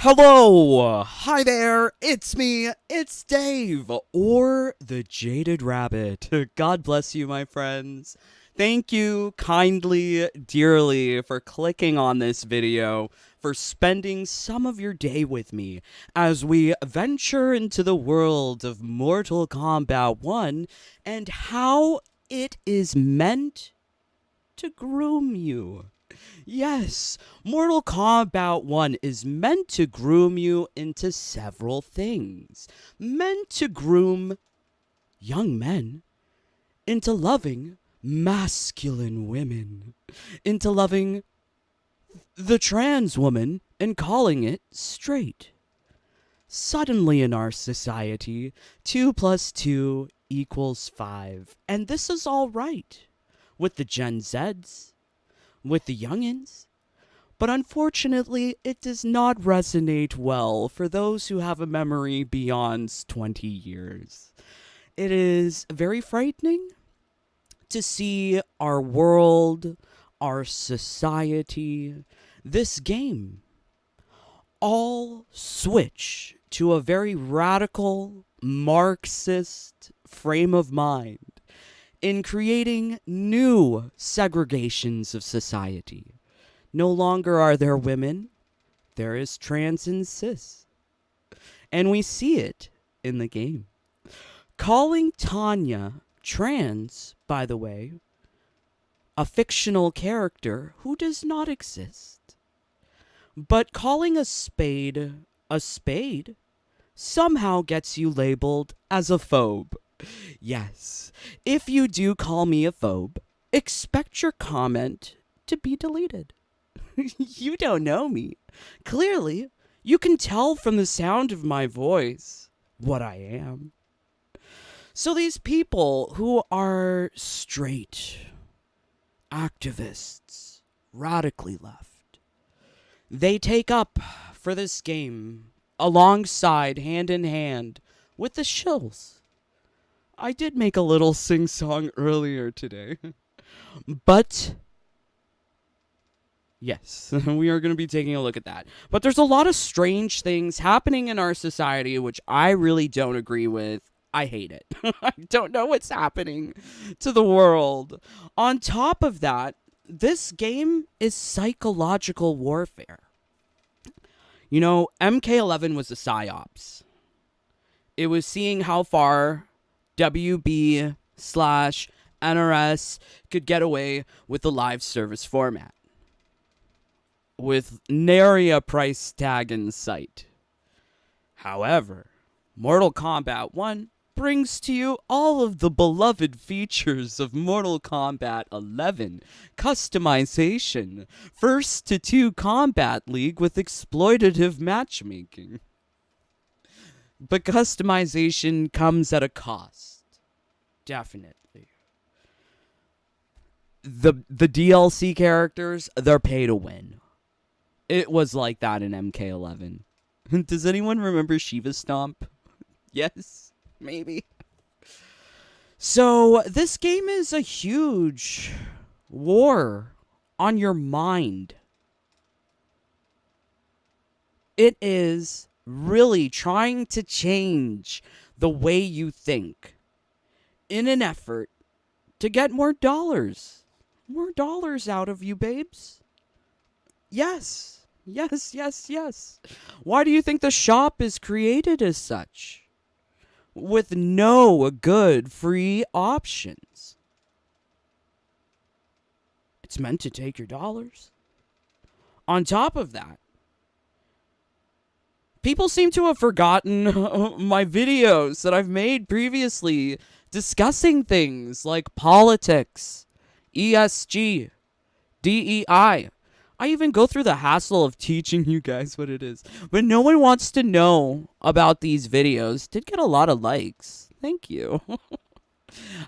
Hello! Hi there! It's me! It's Dave! Or the Jaded Rabbit. God bless you, my friends. Thank you kindly, dearly, for clicking on this video, for spending some of your day with me as we venture into the world of Mortal Kombat 1 and how it is meant to groom you. Yes, Mortal Kombat 1 is meant to groom you into several things. Meant to groom young men into loving masculine women, into loving the trans woman and calling it straight. Suddenly in our society, 2 plus 2 equals 5. And this is all right with the Gen Zs, with the youngins. But unfortunately, it does not resonate well for those who have a memory beyond 20 years. It is very frightening to see our world, our society, this game, all switch to a very radical Marxist frame of mind in creating new segregations of society. No longer are there women, there is trans and cis. And we see it in the game. Calling Tanya trans, by the way, a fictional character who does not exist. But calling a spade somehow gets you labeled as a phobe. Yes, if you do call me a phobe, expect your comment to be deleted. You don't know me. Clearly, you can tell from the sound of my voice what I am. So these people who are straight, activists, radically left, they take up for this game alongside, hand in hand, with the shills. I did make a little sing-song earlier today. But yes, we are going to be taking a look at that. But there's a lot of strange things happening in our society which I really don't agree with. I hate it. I don't know what's happening to the world. On top of that, this game is psychological warfare. You know, MK1 was a psyops. It was seeing how far WB/NRS could get away with the live service format, with nary a price tag in sight. However, Mortal Kombat 1 brings to you all of the beloved features of Mortal Kombat 11. Customization, first to 2 Combat League with exploitative matchmaking. But customization comes at a cost. Definitely. The DLC characters, they're pay to win. It was like that in MK11. Does anyone remember Shiva Stomp? Yes, maybe. So, this game is a huge war on your mind. It is really trying to change the way you think in an effort to get more dollars. More dollars out of you, babes. Yes. Yes, yes, yes. Why do you think the shop is created as such? With no good free options. It's meant to take your dollars. On top of that, people seem to have forgotten my videos that I've made previously discussing things like politics, ESG, DEI. I even go through the hassle of teaching you guys what it is. But no one wants to know about these videos. Did get a lot of likes. Thank you.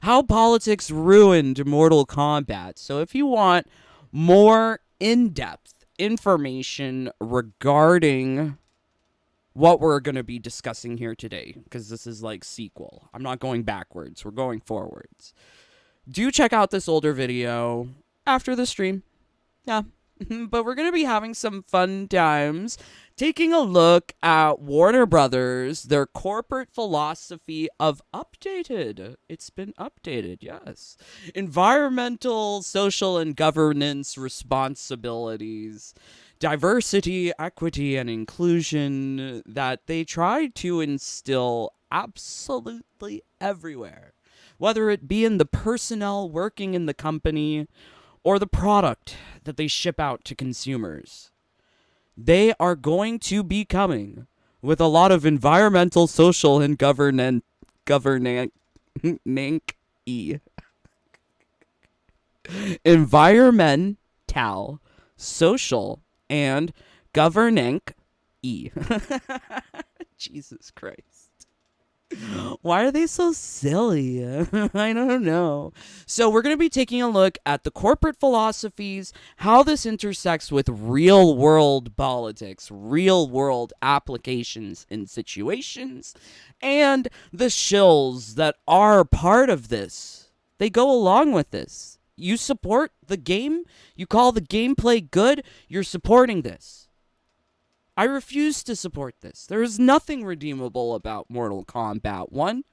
How politics ruined Mortal Kombat. So if you want more in-depth information regarding what we're going to be discussing here today, because this is like sequel. I'm not going backwards. We're going forwards. Do check out this older video after the stream. Yeah. but we're going to be having some fun times taking a look at Warner Brothers, their corporate philosophy of updated. It's been updated, yes. Environmental, social, and governance responsibilities, diversity, equity, and inclusion that they try to instill absolutely everywhere, whether it be in the personnel working in the company or the product that they ship out to consumers. They are going to be coming with a lot of environmental, social, and governance e environmental, social, and governance e. Jesus Christ. Why are they so silly? I don't know. So we're going to be taking a look at the corporate philosophies, how this intersects with real world politics, real world applications and situations, and the shills that are part of this. They go along with this. You support the game, you call the gameplay good, you're supporting this. I refuse to support this. There is nothing redeemable about Mortal Kombat 1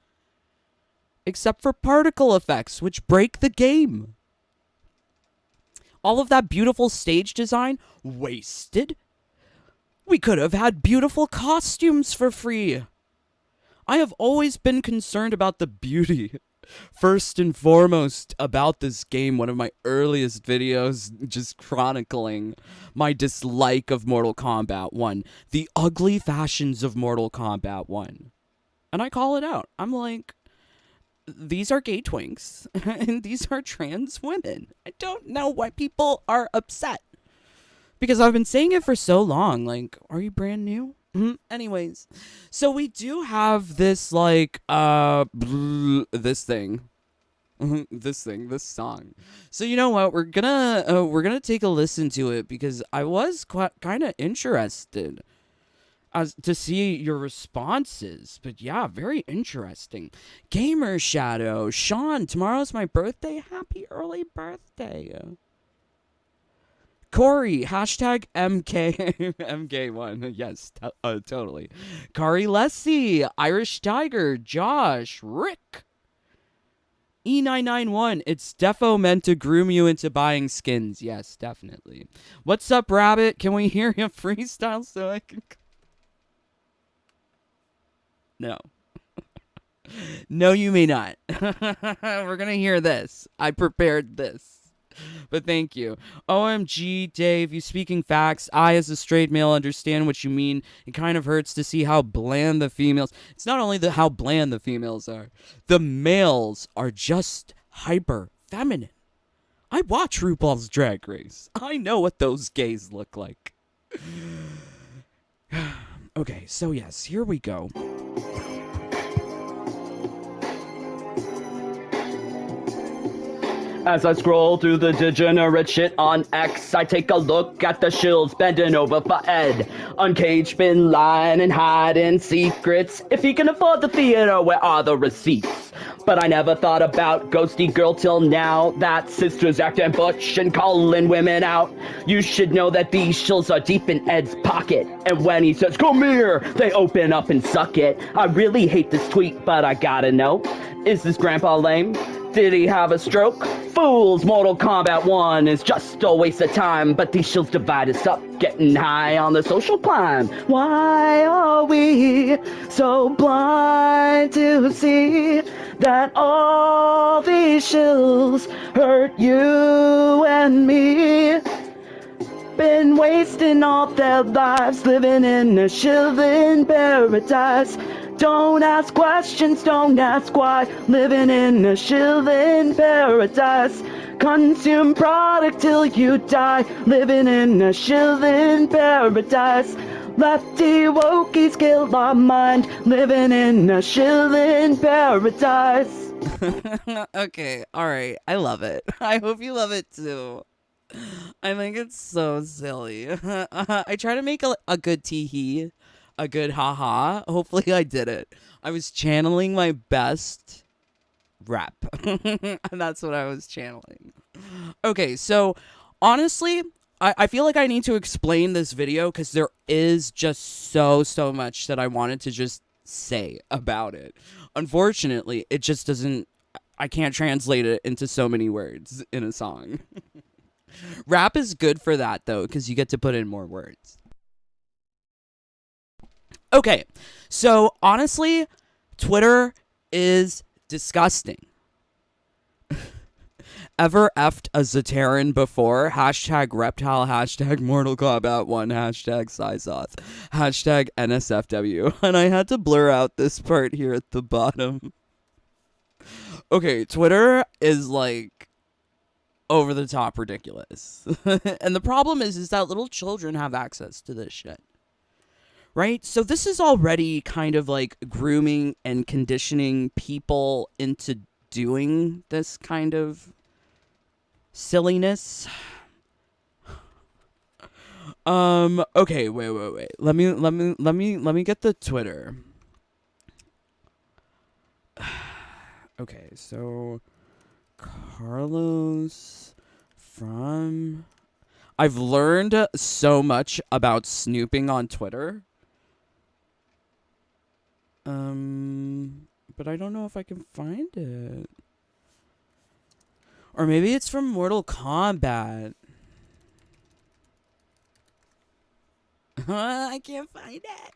except for particle effects, which break the game. All of that beautiful stage design, wasted. We could have had beautiful costumes for free. I have always been concerned about the beauty. First and foremost about this game, one of my earliest videos just chronicling my dislike of Mortal Kombat 1. The ugly fashions of Mortal Kombat 1. And I call it out. I'm like, these are gay twinks and these are trans women. I don't know why people are upset. Because I've been saying it for so long. Like, are you brand new? Anyways, so we do have this like this song. So you know what? We're gonna take a listen to it because I was kind of interested as to see your responses. But yeah, very interesting. Gamer Shadow, Sean, tomorrow's my birthday. Happy early birthday. Corey, hashtag MK, MK1, yes, totally. Kari Lessie, Irish Tiger, Josh, Rick, E991, it's defo meant to groom you into buying skins. Yes, definitely. What's up, Rabbit? Can we hear you freestyle so I can... No. No, you may not. We're gonna hear this. I prepared this. But thank you. OMG, Dave, you speaking facts. I, as a straight male, understand what you mean. It kind of hurts to see how bland the females... It's not only how bland the females are. The males are just hyper feminine. I watch RuPaul's Drag Race. I know what those gays look like. Okay, so yes, here we go. As I scroll through the degenerate shit on X, I take a look at the shills bending over for Ed. Uncaged Bin Laden and hiding secrets. If he can afford the theater, where are the receipts? But I never thought about Ghosty Girl till now. That sister's acting butch and calling women out. You should know that these shills are deep in Ed's pocket. And when he says, come here, they open up and suck it. I really hate this tweet, but I gotta know. Is this grandpa lame? Did he have a stroke? Fools, Mortal Kombat 1 is just a waste of time. But these shills divide us up, getting high on the social climb. Why are we so blind to see that all these shills hurt you and me? Been wasting all their lives living in a shilling paradise. Don't ask questions, don't ask why. Living in a shilling paradise. Consume product till you die. Living in a shilling paradise. Lefty wokies kill our mind. Living in a shilling paradise. Okay, alright, I love it. I hope you love it too. I think it's so silly. I try to make a good tee-hee, a good haha. Hopefully I did it. I was channeling my best rap. And that's what I was channeling. Okay, so honestly, I feel like I need to explain this video because there is just so much that I wanted to just say about it. Unfortunately, it just doesn't. I can't translate it into so many words in a song. Rap is good for that though, because you get to put in more words. Okay, so honestly, Twitter is disgusting. Ever effed a Zateran before? Hashtag reptile, hashtag Mortal Kombat 1, hashtag Sysoth, hashtag NSFW. And I had to blur out this part here at the bottom. Okay, Twitter is like over the top ridiculous. And the problem is that little children have access to this shit. Right? So this is already kind of like grooming and conditioning people into doing this kind of silliness. Okay, wait. Let me get the Twitter. Okay, so Carlos from I've learned so much about snooping on Twitter. But I don't know if I can find it. Or maybe it's from Mortal Kombat. I can't find it.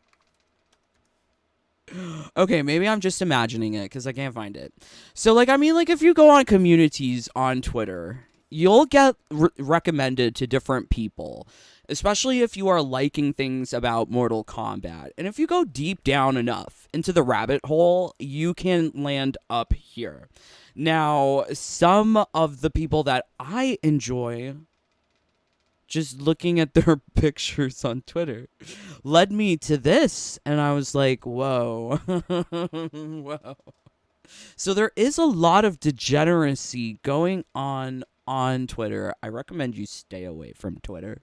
Okay, maybe I'm just imagining it because I can't find it. So, like, I mean, like, if you go on communities on Twitter, you'll get recommended to different people, especially if you are liking things about Mortal Kombat. And if you go deep down enough into the rabbit hole, you can land up here. Now, some of the people that I enjoy just looking at their pictures on Twitter led me to this, and I was like, whoa. Whoa. So there is a lot of degeneracy going on Twitter. I recommend you stay away from Twitter.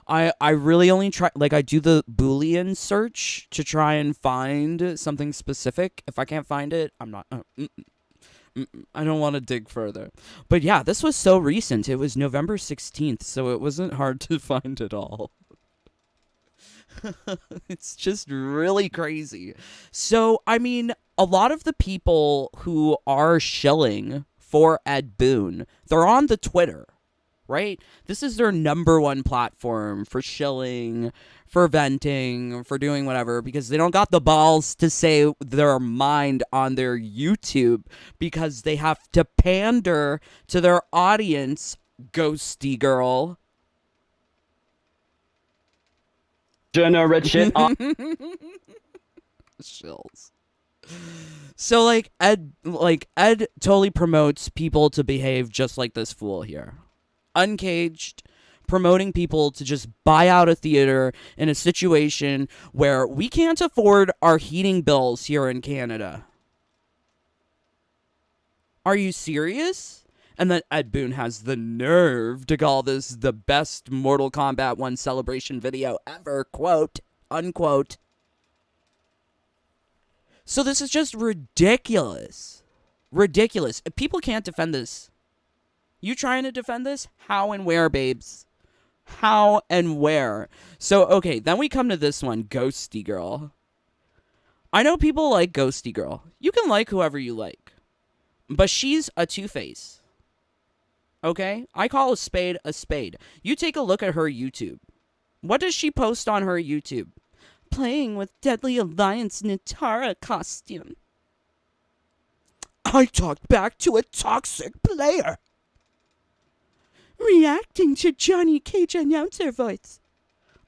I really only try, like, I do the Boolean search to try and find something specific. If I can't find it, I'm not I don't want to dig further. But yeah, this was so recent. It was November 16th, so it wasn't hard to find at all. It's just really crazy. So, I mean, a lot of the people who are shilling for Ed Boon, they're on the Twitter, right? This is their number one platform for shilling, for venting, for doing whatever, because they don't got the balls to say their mind on their YouTube because they have to pander to their audience, ghosty girl. Generate shit on. Shills. So Ed totally promotes people to behave just like this fool here. Uncaged, promoting people to just buy out a theater in a situation where we can't afford our heating bills here in Canada. Are you serious? And then Ed Boon has the nerve to call this the best Mortal Kombat 1 celebration video ever, quote, unquote. So this is just ridiculous. Ridiculous. If people can't defend this, you trying to defend this? How and where, babes? How and where? So, okay, then we come to this one, Ghosty Girl. I know people like Ghosty Girl. You can like whoever you like. But she's a two-face. Okay? I call a spade a spade. You take a look at her YouTube. What does she post on her YouTube? Playing with Deadly Alliance Nitara costume. I talked back to a toxic player. Reacting to Johnny Cage announcer voice.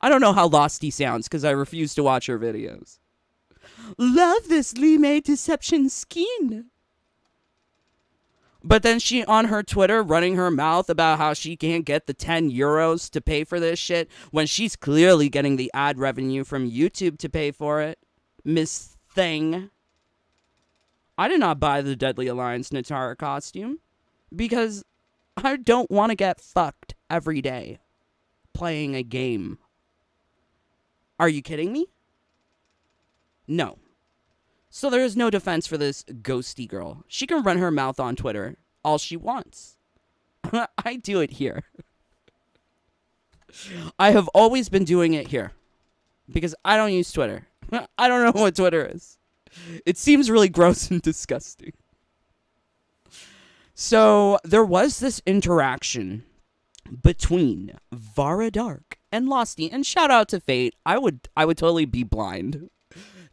I don't know how lost he sounds because I refuse to watch her videos. Love this Lee deception skin. But then she on her Twitter running her mouth about how she can't get the 10 euros to pay for this shit when she's clearly getting the ad revenue from YouTube to pay for it. Miss Thing. I did not buy the Deadly Alliance Nitara costume because I don't want to get fucked every day playing a game. Are you kidding me? No. So there is no defense for this ghosty girl. She can run her mouth on Twitter all she wants. I do it here. I have always been doing it here because I don't use Twitter. I don't know what Twitter is. It seems really gross and disgusting. So there was this interaction between Vara Dark and Losty, and shout out to Fate. I would totally be blind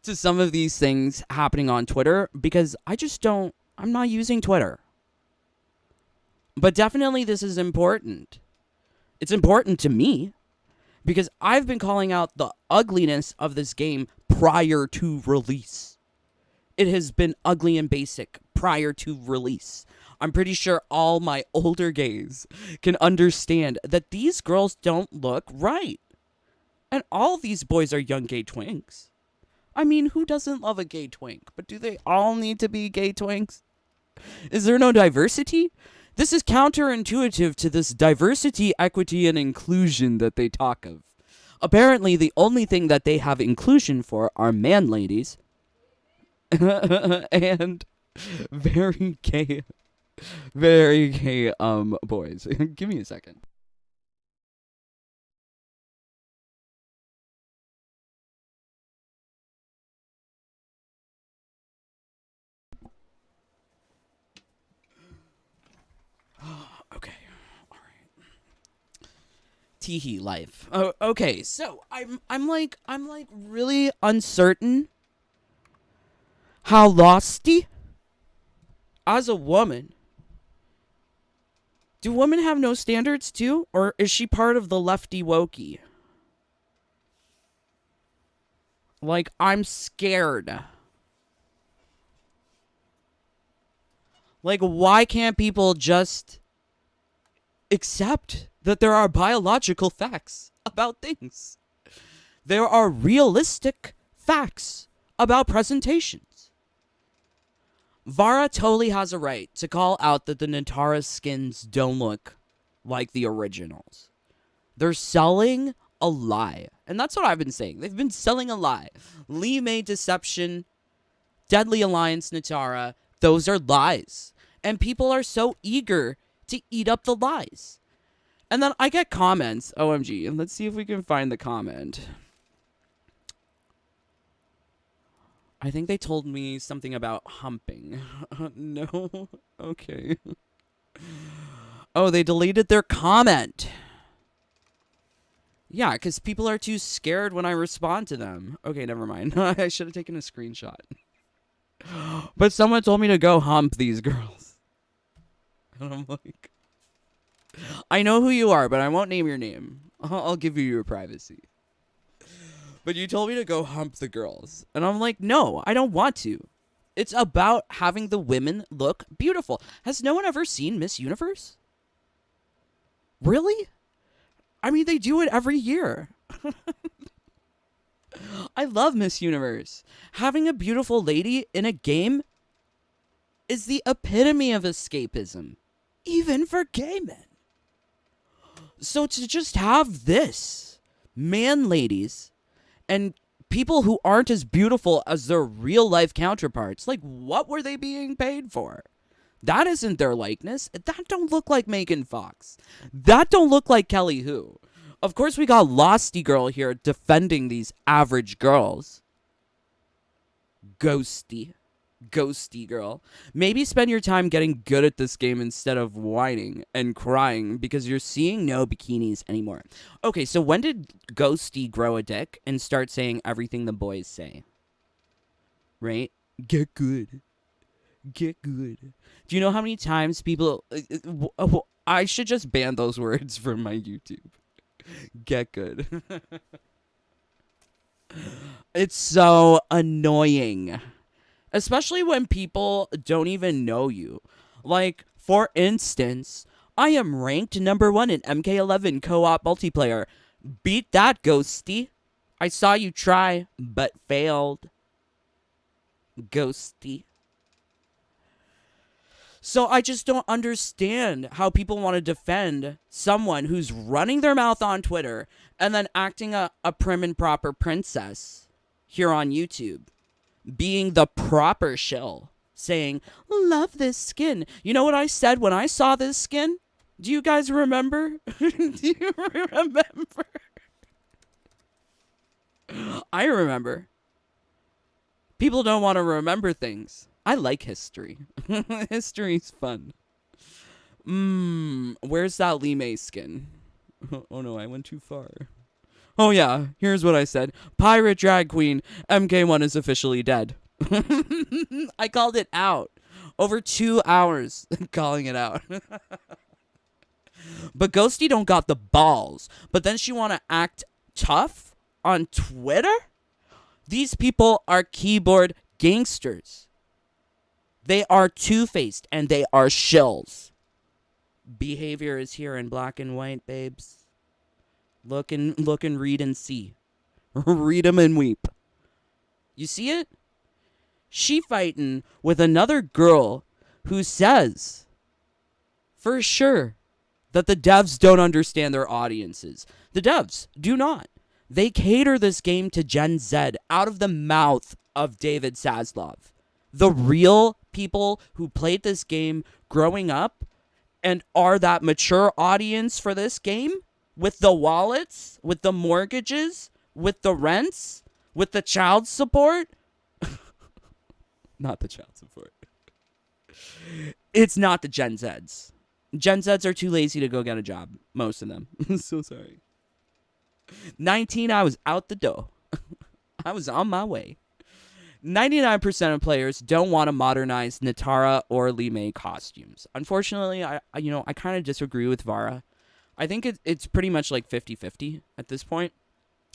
to some of these things happening on Twitter because I'm not using Twitter. But definitely this is important. It's important to me because I've been calling out the ugliness of this game prior to release. It has been ugly and basic prior to release. I'm pretty sure all my older gays can understand that these girls don't look right. And all these boys are young gay twinks. I mean, who doesn't love a gay twink? But do they all need to be gay twinks? Is there no diversity? This is counterintuitive to this diversity, equity, and inclusion that they talk of. Apparently, the only thing that they have inclusion for are man ladies and very gay boys. Give me a second. Okay. All right. Teehee life. Oh, okay. So I'm like really uncertain how Losty as a woman. Do women have no standards too? Or is she part of the lefty wokey? Like, I'm scared. Like, why can't people just accept that there are biological facts about things? There are realistic facts about presentations. Vara totally has a right to call out that the Natara skins don't look like the originals. They're selling a lie. And that's what I've been saying. They've been selling a lie. Lee May Deception, Deadly Alliance Natara, those are lies. And people are so eager to eat up the lies. And then I get comments, OMG, and let's see if we can find the comment. I think they told me something about humping. No? Okay. Oh, they deleted their comment. Yeah, because people are too scared when I respond to them. Okay, never mind. I should have taken a screenshot. But someone told me to go hump these girls. And I'm like, I know who you are, but I won't name your name. I'll give you your privacy. But you told me to go hump the girls. And I'm like, no, I don't want to. It's about having the women look beautiful. Has no one ever seen Miss Universe? Really? I mean, they do it every year. I love Miss Universe. Having a beautiful lady in a game is the epitome of escapism. Even for gay men. So to just have this, man ladies, and people who aren't as beautiful as their real life counterparts, like, what were they being paid for? That isn't their likeness. That don't look like Megan Fox. That don't look like Kelly Hu. Of course, we got Losty Girl here defending these average girls. Ghosty girl. Maybe spend your time getting good at this game instead of whining and crying because you're seeing no bikinis anymore. Okay, so when did Ghosty grow a dick and start saying everything the boys say? Right? Get good. Get good. Do you know how many times people... I should just ban those words from my YouTube. Get good. It's so annoying. Especially when people don't even know you. Like, for instance, I am ranked number 1 in MK1 co-op multiplayer. Beat that, Ghosty. I saw you try, but failed. Ghosty. So I just don't understand how people want to defend someone who's running their mouth on Twitter and then acting a prim and proper princess here on YouTube. Being the proper shill. Saying, love this skin. You know what I said when I saw this skin? Do you guys remember? Do you remember? I remember. People don't want to remember things. I like history. History's fun. Where's that Lee May skin? Oh no, I went too far. Oh yeah, here's what I said. Pirate drag queen, MK1 is officially dead. I called it out. Over 2 hours calling it out. But Ghosty don't got the balls. But then she want to act tough on Twitter? These people are keyboard gangsters. They are two-faced and they are shills. Behavior is here in black and white, babes. Look and read and see. Read 'em and weep. You see it? She fighting with another girl who says, for sure, that the devs don't understand their audiences. The devs do not. They cater this game to Gen Z out of the mouth of David Zaslav. The real people who played this game growing up and are that mature audience for this game, with the wallets, with the mortgages, with the rents, with the child support. Not the child support. It's not the Gen Zs. Gen Zs are too lazy to go get a job. Most of them. I'm so sorry. 19, I was out the door. I was on my way. 99% of players don't want to modernize Natara or Lee May costumes. Unfortunately, I kind of disagree with Vara. I think it's pretty much like 50-50 at this point.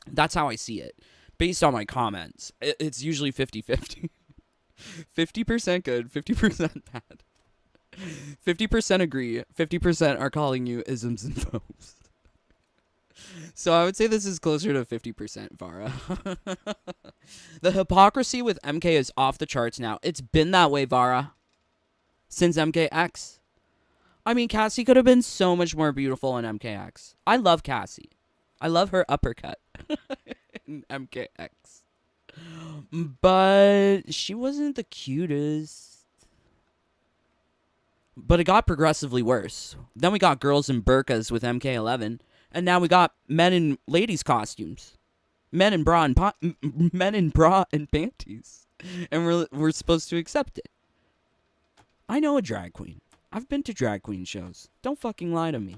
That's how I see it. Based on my comments, it's usually 50-50. 50% good, 50% bad. 50% agree, 50% are calling you isms and foes. So I would say this is closer to 50% Vara. The hypocrisy with MK is off the charts now. It's been that way, Vara, since MKX. I mean, Cassie could have been so much more beautiful in MKX. I love Cassie. I love her uppercut in MKX. But she wasn't the cutest. But it got progressively worse. Then we got girls in burqas with MK11. And now we got men in ladies' costumes. Men in bra and panties. And we're supposed to accept it. I know a drag queen. I've been to drag queen shows. Don't fucking lie to me.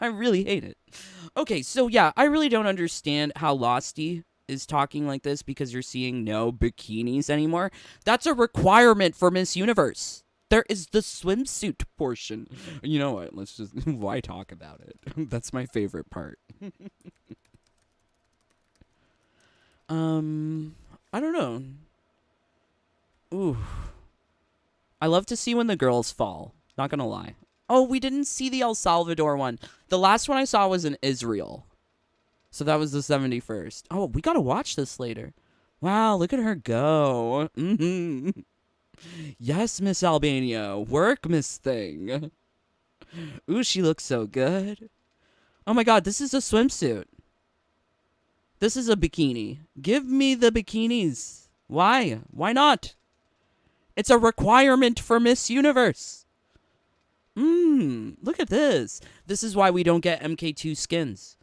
I really hate it. Okay, so yeah, I really don't understand how Losty is talking like this because you're seeing no bikinis anymore. That's a requirement for Miss Universe. There is the swimsuit portion. You know what? Let's just... Why talk about it? That's my favorite part. I don't know. Ooh. I love to see when the girls fall. Not gonna lie. Oh, we didn't see the El Salvador one. The last one I saw was in Israel. So that was the 71st. Oh, we gotta watch this later. Wow, look at her go. Mm-hmm. Yes, Miss Albania. Work, Miss Thing. Ooh, she looks so good. Oh my god, this is a swimsuit. This is a bikini. Give me the bikinis. Why? Why not? It's a requirement for Miss Universe. Look at this. This is why we don't get MK2 skins.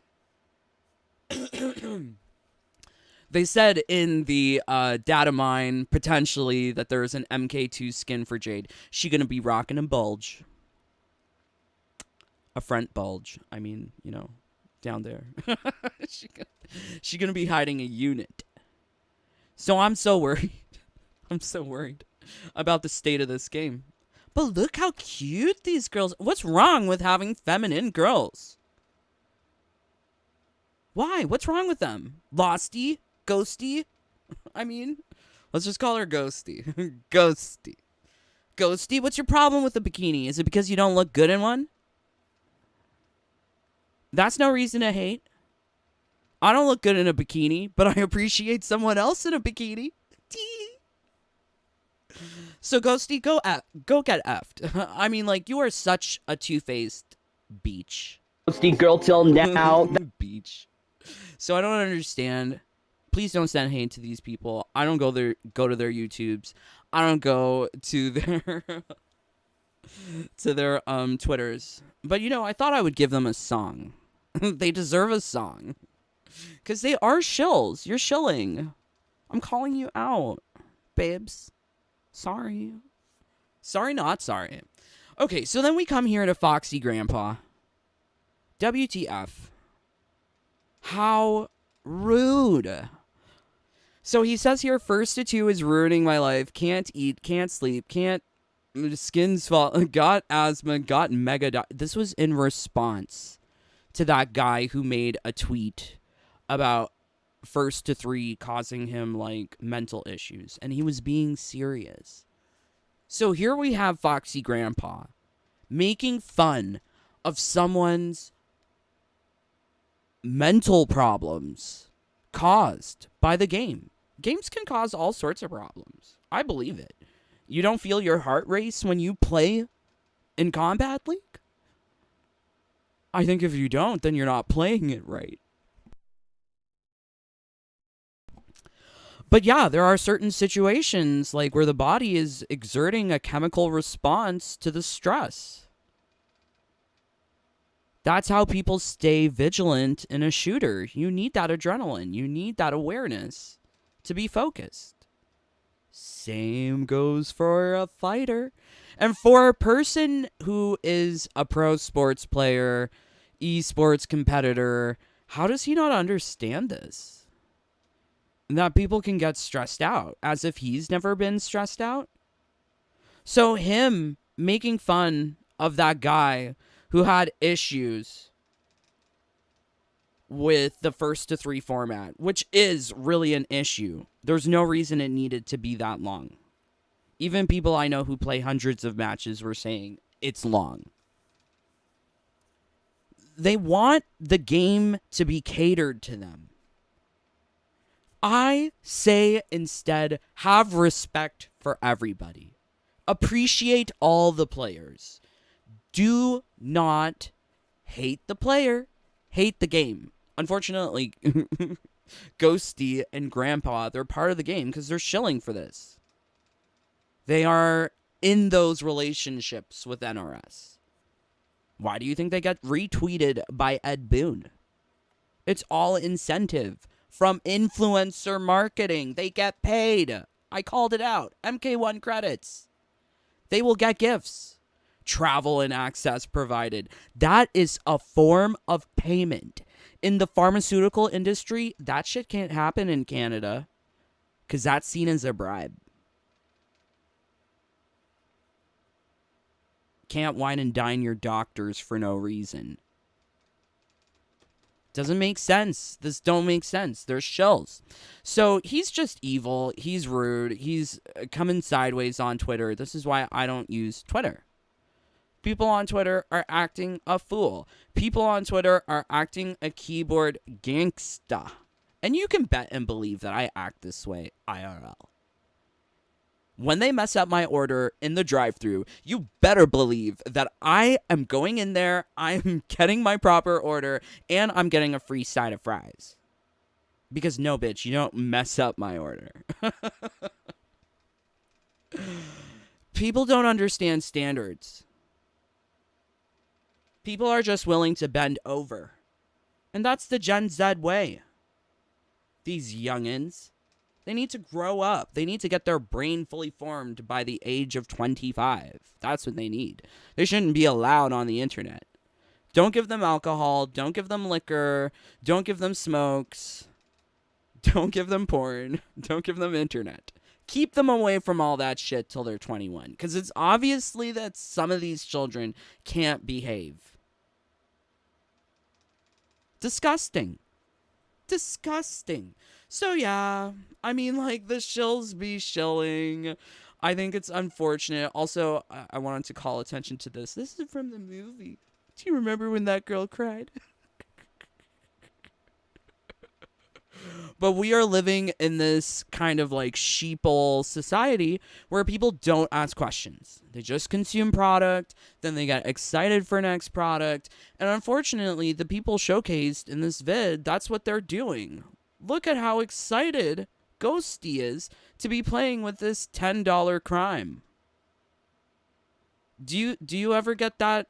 They said in the data mine, potentially, that there is an MK2 skin for Jade. She gonna be rocking a bulge. A front bulge. I mean, you know, down there. she gonna be hiding a unit. So I'm so worried. I'm so worried about the state of this game. But look how cute these girls... What's wrong with having feminine girls? Why? What's wrong with them? Losty? Ghosty? I mean, let's just call her Ghosty. Ghosty. Ghosty, what's your problem with the bikini? Is it because you don't look good in one? That's no reason to hate. I don't look good in a bikini, but I appreciate someone else in a bikini. So, Ghosty, go get effed. I mean, like, you are such a two-faced beach. Ghosty girl till now. Beach. So I don't understand. Please don't send hate to these people. I don't go to their YouTubes. I don't go to their to their Twitters. But I thought I would give them a song. They deserve a song. Because they are shills. You're shilling. I'm calling you out, babes. Sorry. Sorry, not sorry. Okay, so then we come here to Foxy Grandpa. WTF. How rude. So he says here, first to two is ruining my life. Can't eat, can't sleep, can't. Skin's fall. Got asthma, got mega. This was in response to that guy who made a tweet about first to three causing him like mental issues. And he was being serious. So here we have Foxy Grandpa making fun of someone's mental problems caused by the game. Games can cause all sorts of problems. I believe it. You don't feel your heart race when you play in Kombat League? I think if you don't, then you're not playing it right. But yeah, there are certain situations like where the body is exerting a chemical response to the stress. That's how people stay vigilant in a shooter. You need that adrenaline. You need that awareness to be focused. Same goes for a fighter. And for a person who is a pro sports player, esports competitor, how does he not understand this? That people can get stressed out, as if he's never been stressed out. So him making fun of that guy who had issues with the first to three format, which is really an issue. There's no reason it needed to be that long. Even people I know who play hundreds of matches were saying it's long. They want the game to be catered to them. I say instead, have respect for everybody. Appreciate all the players. Do not hate the player, hate the game. Unfortunately, Ghosty and Grandpa, they're part of the game because they're shilling for this. They are in those relationships with NRS. Why do you think they get retweeted by Ed Boon? It's all incentive from influencer marketing. They get paid. I called it out. MK1 credits. They will get gifts. Travel and access provided. That is a form of payment. In the pharmaceutical industry, that shit can't happen in Canada because that's seen as a bribe. Can't wine and dine your doctors for no reason. Doesn't make sense. This don't make sense. They're shills. So he's just evil. He's rude. He's coming sideways on Twitter. This is why I don't use Twitter. People on Twitter are acting a fool. People on Twitter are acting a keyboard gangsta. And you can bet and believe that I act this way IRL. When they mess up my order in the drive-thru, you better believe that I am going in there, I'm getting my proper order, and I'm getting a free side of fries. Because no, bitch, you don't mess up my order. People don't understand standards. People are just willing to bend over. And that's the Gen Z way. These youngins. They need to grow up. They need to get their brain fully formed by the age of 25. That's what they need. They shouldn't be allowed on the internet. Don't give them alcohol. Don't give them liquor. Don't give them smokes. Don't give them porn. Don't give them internet. Keep them away from all that shit till they're 21. Because it's obviously that some of these children can't behave. Disgusting. Disgusting. So yeah, I mean, like, the shills be shilling. I think it's unfortunate. Also, I wanted to call attention to this. This is from the movie. Do you remember when that girl cried? But we are living in this kind of like sheeple society where people don't ask questions. They just consume product, then they get excited for next product. And unfortunately, the people showcased in this vid, that's what they're doing. Look at how excited Ghosty is to be playing with this $10 crime. Do you ever get that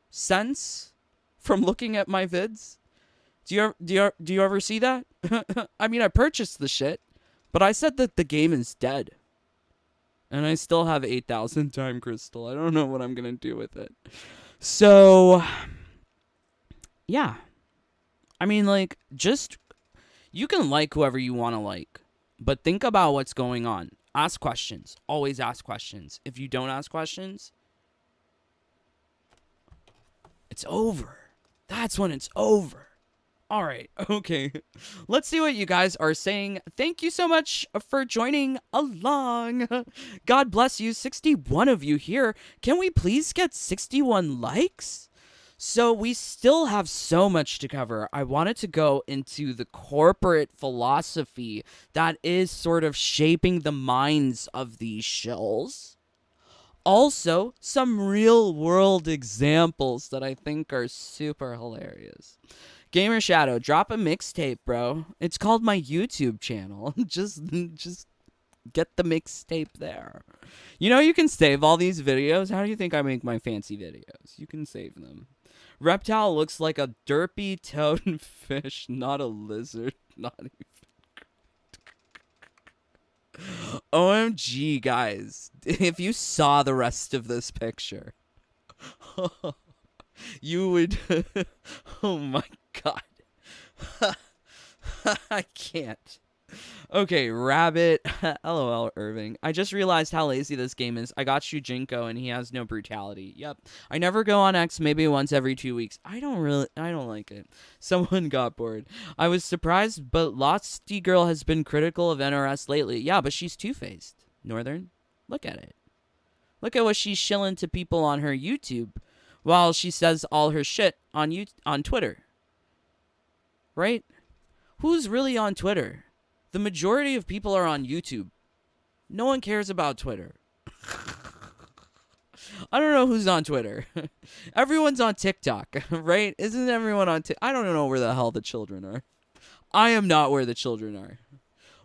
sense from looking at my vids? Do you ever see that? I mean, I purchased the shit, but I said that the game is dead. And I still have 8,000 time crystal. I don't know what I'm going to do with it. So, yeah. I mean, like, just, you can like whoever you want to like, but think about what's going on. Ask questions. Always ask questions. If you don't ask questions, it's over. That's when it's over. All right, okay. Let's see what you guys are saying. Thank you so much for joining along. God bless you. 61 of you here. Can we please get 61 likes? So we still have so much to cover. I wanted to go into the corporate philosophy that is sort of shaping the minds of these shills. Also, some real world examples that I think are super hilarious. Gamer Shadow, drop a mixtape, bro. It's called my YouTube channel. just get the mixtape there. You know you can save all these videos. How do you think I make my fancy videos? You can save them. Reptile looks like a derpy toadfish, not a lizard. Not even. OMG, guys. If you saw the rest of this picture, you would... Oh my god. I can't. Okay, Rabbit. LOL, Irving. I just realized how lazy this game is. I got Shujinko and he has no brutality. Yep. I never go on X, maybe once every 2 weeks. I don't like it. Someone got bored. I was surprised, but Losty Girl has been critical of NRS lately. Yeah, but she's two-faced. Northern, look at it. Look at what she's shilling to people on her YouTube while she says all her shit on Twitter. Right? Who's really on Twitter? The majority of people are on YouTube. No one cares about Twitter. I don't know who's on Twitter. Everyone's on TikTok, right? Isn't everyone on TikTok? I don't know where the hell the children are. I am not where the children are.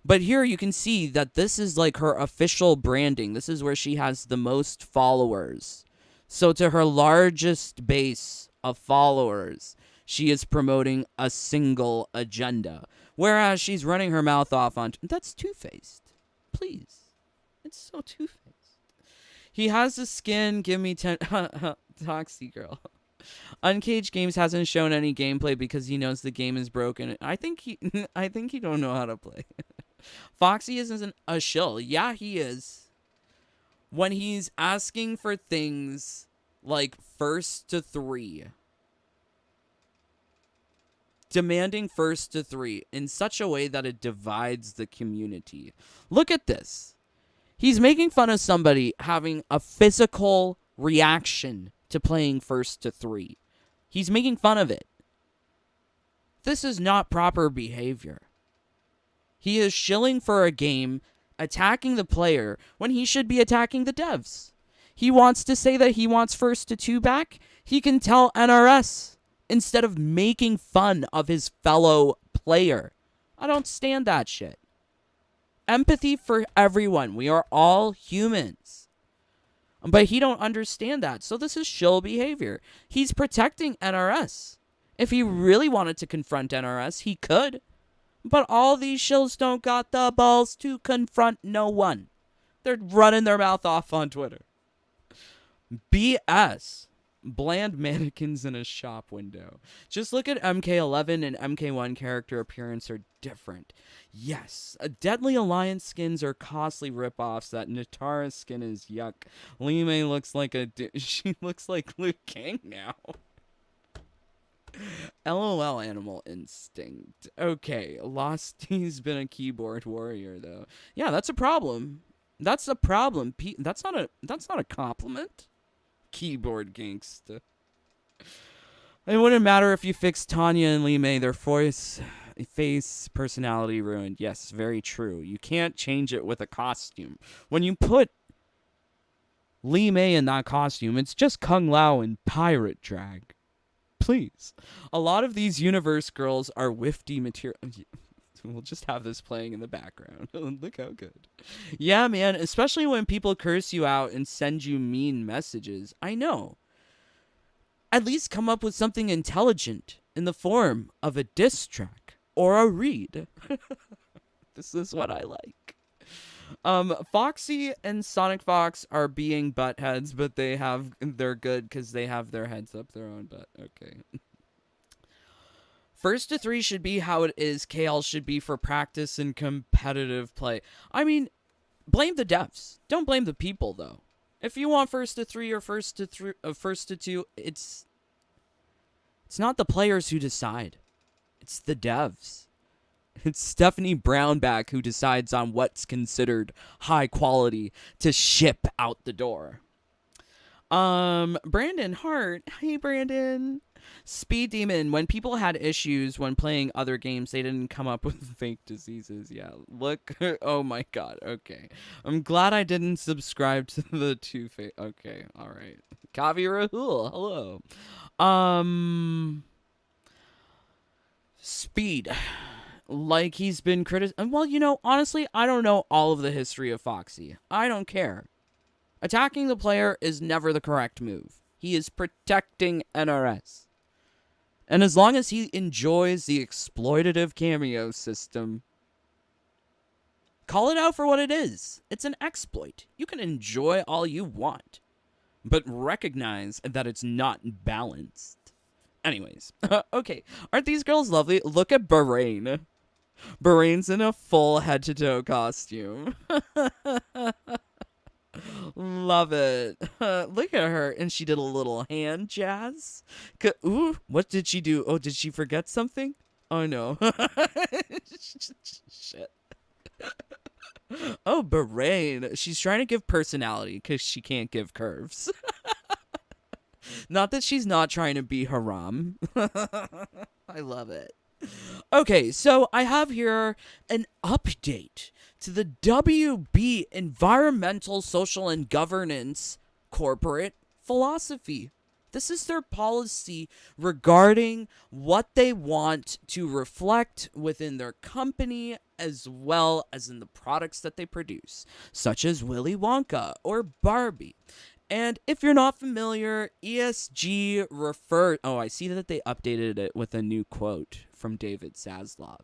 But here you can see that this is like her official branding. This is where she has the most followers. So to her largest base of followers, she is promoting a single agenda. Whereas she's running her mouth off on... That's two-faced. Please. It's so two-faced. He has the skin. Give me 10... Toxie girl. Uncaged Games hasn't shown any gameplay because he knows the game is broken. I think he don't know how to play. Foxy isn't a shill. Yeah, he is. When he's asking for things like first to 3... demanding first to 3 in such a way that it divides the community. Look at this. He's making fun of somebody having a physical reaction to playing first to 3. He's making fun of it. This is not proper behavior. He is shilling for a game, attacking the player when he should be attacking the devs. He wants to say that he wants first to 2 back. He can tell NRS. Instead of making fun of his fellow player. I don't stand that shit. Empathy for everyone. We are all humans. But he don't understand that. So this is shill behavior. He's protecting NRS. If he really wanted to confront NRS, he could. But all these shills don't got the balls to confront no one. They're running their mouth off on Twitter. BS. Bland mannequins in a shop window. Just look at MK11 and MK1 character appearance are different. Yes, Deadly Alliance skins are costly ripoffs. That Natara skin is yuck. Lee May looks like she looks like Liu Kang now. LOL Animal Instinct. Okay, Losty's been a keyboard warrior though. Yeah, that's a problem. That's a problem. That's not a compliment. Keyboard gangsta. It wouldn't matter if you fixed Tanya and Lee May. Their face personality ruined. Yes, very true. You can't change it with a costume. When you put Lee May in that costume, it's just Kung Lao in pirate drag. Please. A lot of these universe girls are wifty material. We'll just have this playing in the background. Look how good. Yeah, man, especially when people curse you out and send you mean messages. I know. At least come up with something intelligent in the form of a diss track or a read. This is what I like. Foxy and Sonic Fox are being buttheads, but they're good because they have their heads up their own butt. Okay. First to 3 should be how it is. KL should be for practice and competitive play. I mean, blame the devs. Don't blame the people, though. If you want first to 3 or first to 2, it's not the players who decide. It's the devs. It's Stephanie Brownback who decides on what's considered high quality to ship out the door. Brandon Hart. Hey, Brandon. Speed Demon. When people had issues when playing other games, they didn't come up with fake diseases. Yeah, look. Oh my god. Okay. I'm glad I didn't subscribe to the two fake. Okay. All right. Kavi Rahul. Hello. Speed. Like he's been criticized. Well, honestly, I don't know all of the history of Foxy. I don't care. Attacking the player is never the correct move. He is protecting NRS. And as long as he enjoys the exploitative cameo system, call it out for what it is. It's an exploit. You can enjoy all you want, but recognize that it's not balanced. Anyways, okay. Aren't these girls lovely? Look at Bahrain. Bahrain's in a full head-to-toe costume. Love it. Look at her. And she did a little hand jazz. Ooh, what did she do? Oh, did she forget something? Oh, no. Shit. Oh, Bahrain. She's trying to give personality because she can't give curves. Not that she's not trying to be haram. I love it. Okay, so I have here an update to the WB Environmental, Social, and Governance corporate philosophy. This is their policy regarding what they want to reflect within their company as well as in the products that they produce, such as Willy Wonka or Barbie. And if you're not familiar, ESG I see that they updated it with a new quote from David Zaslav.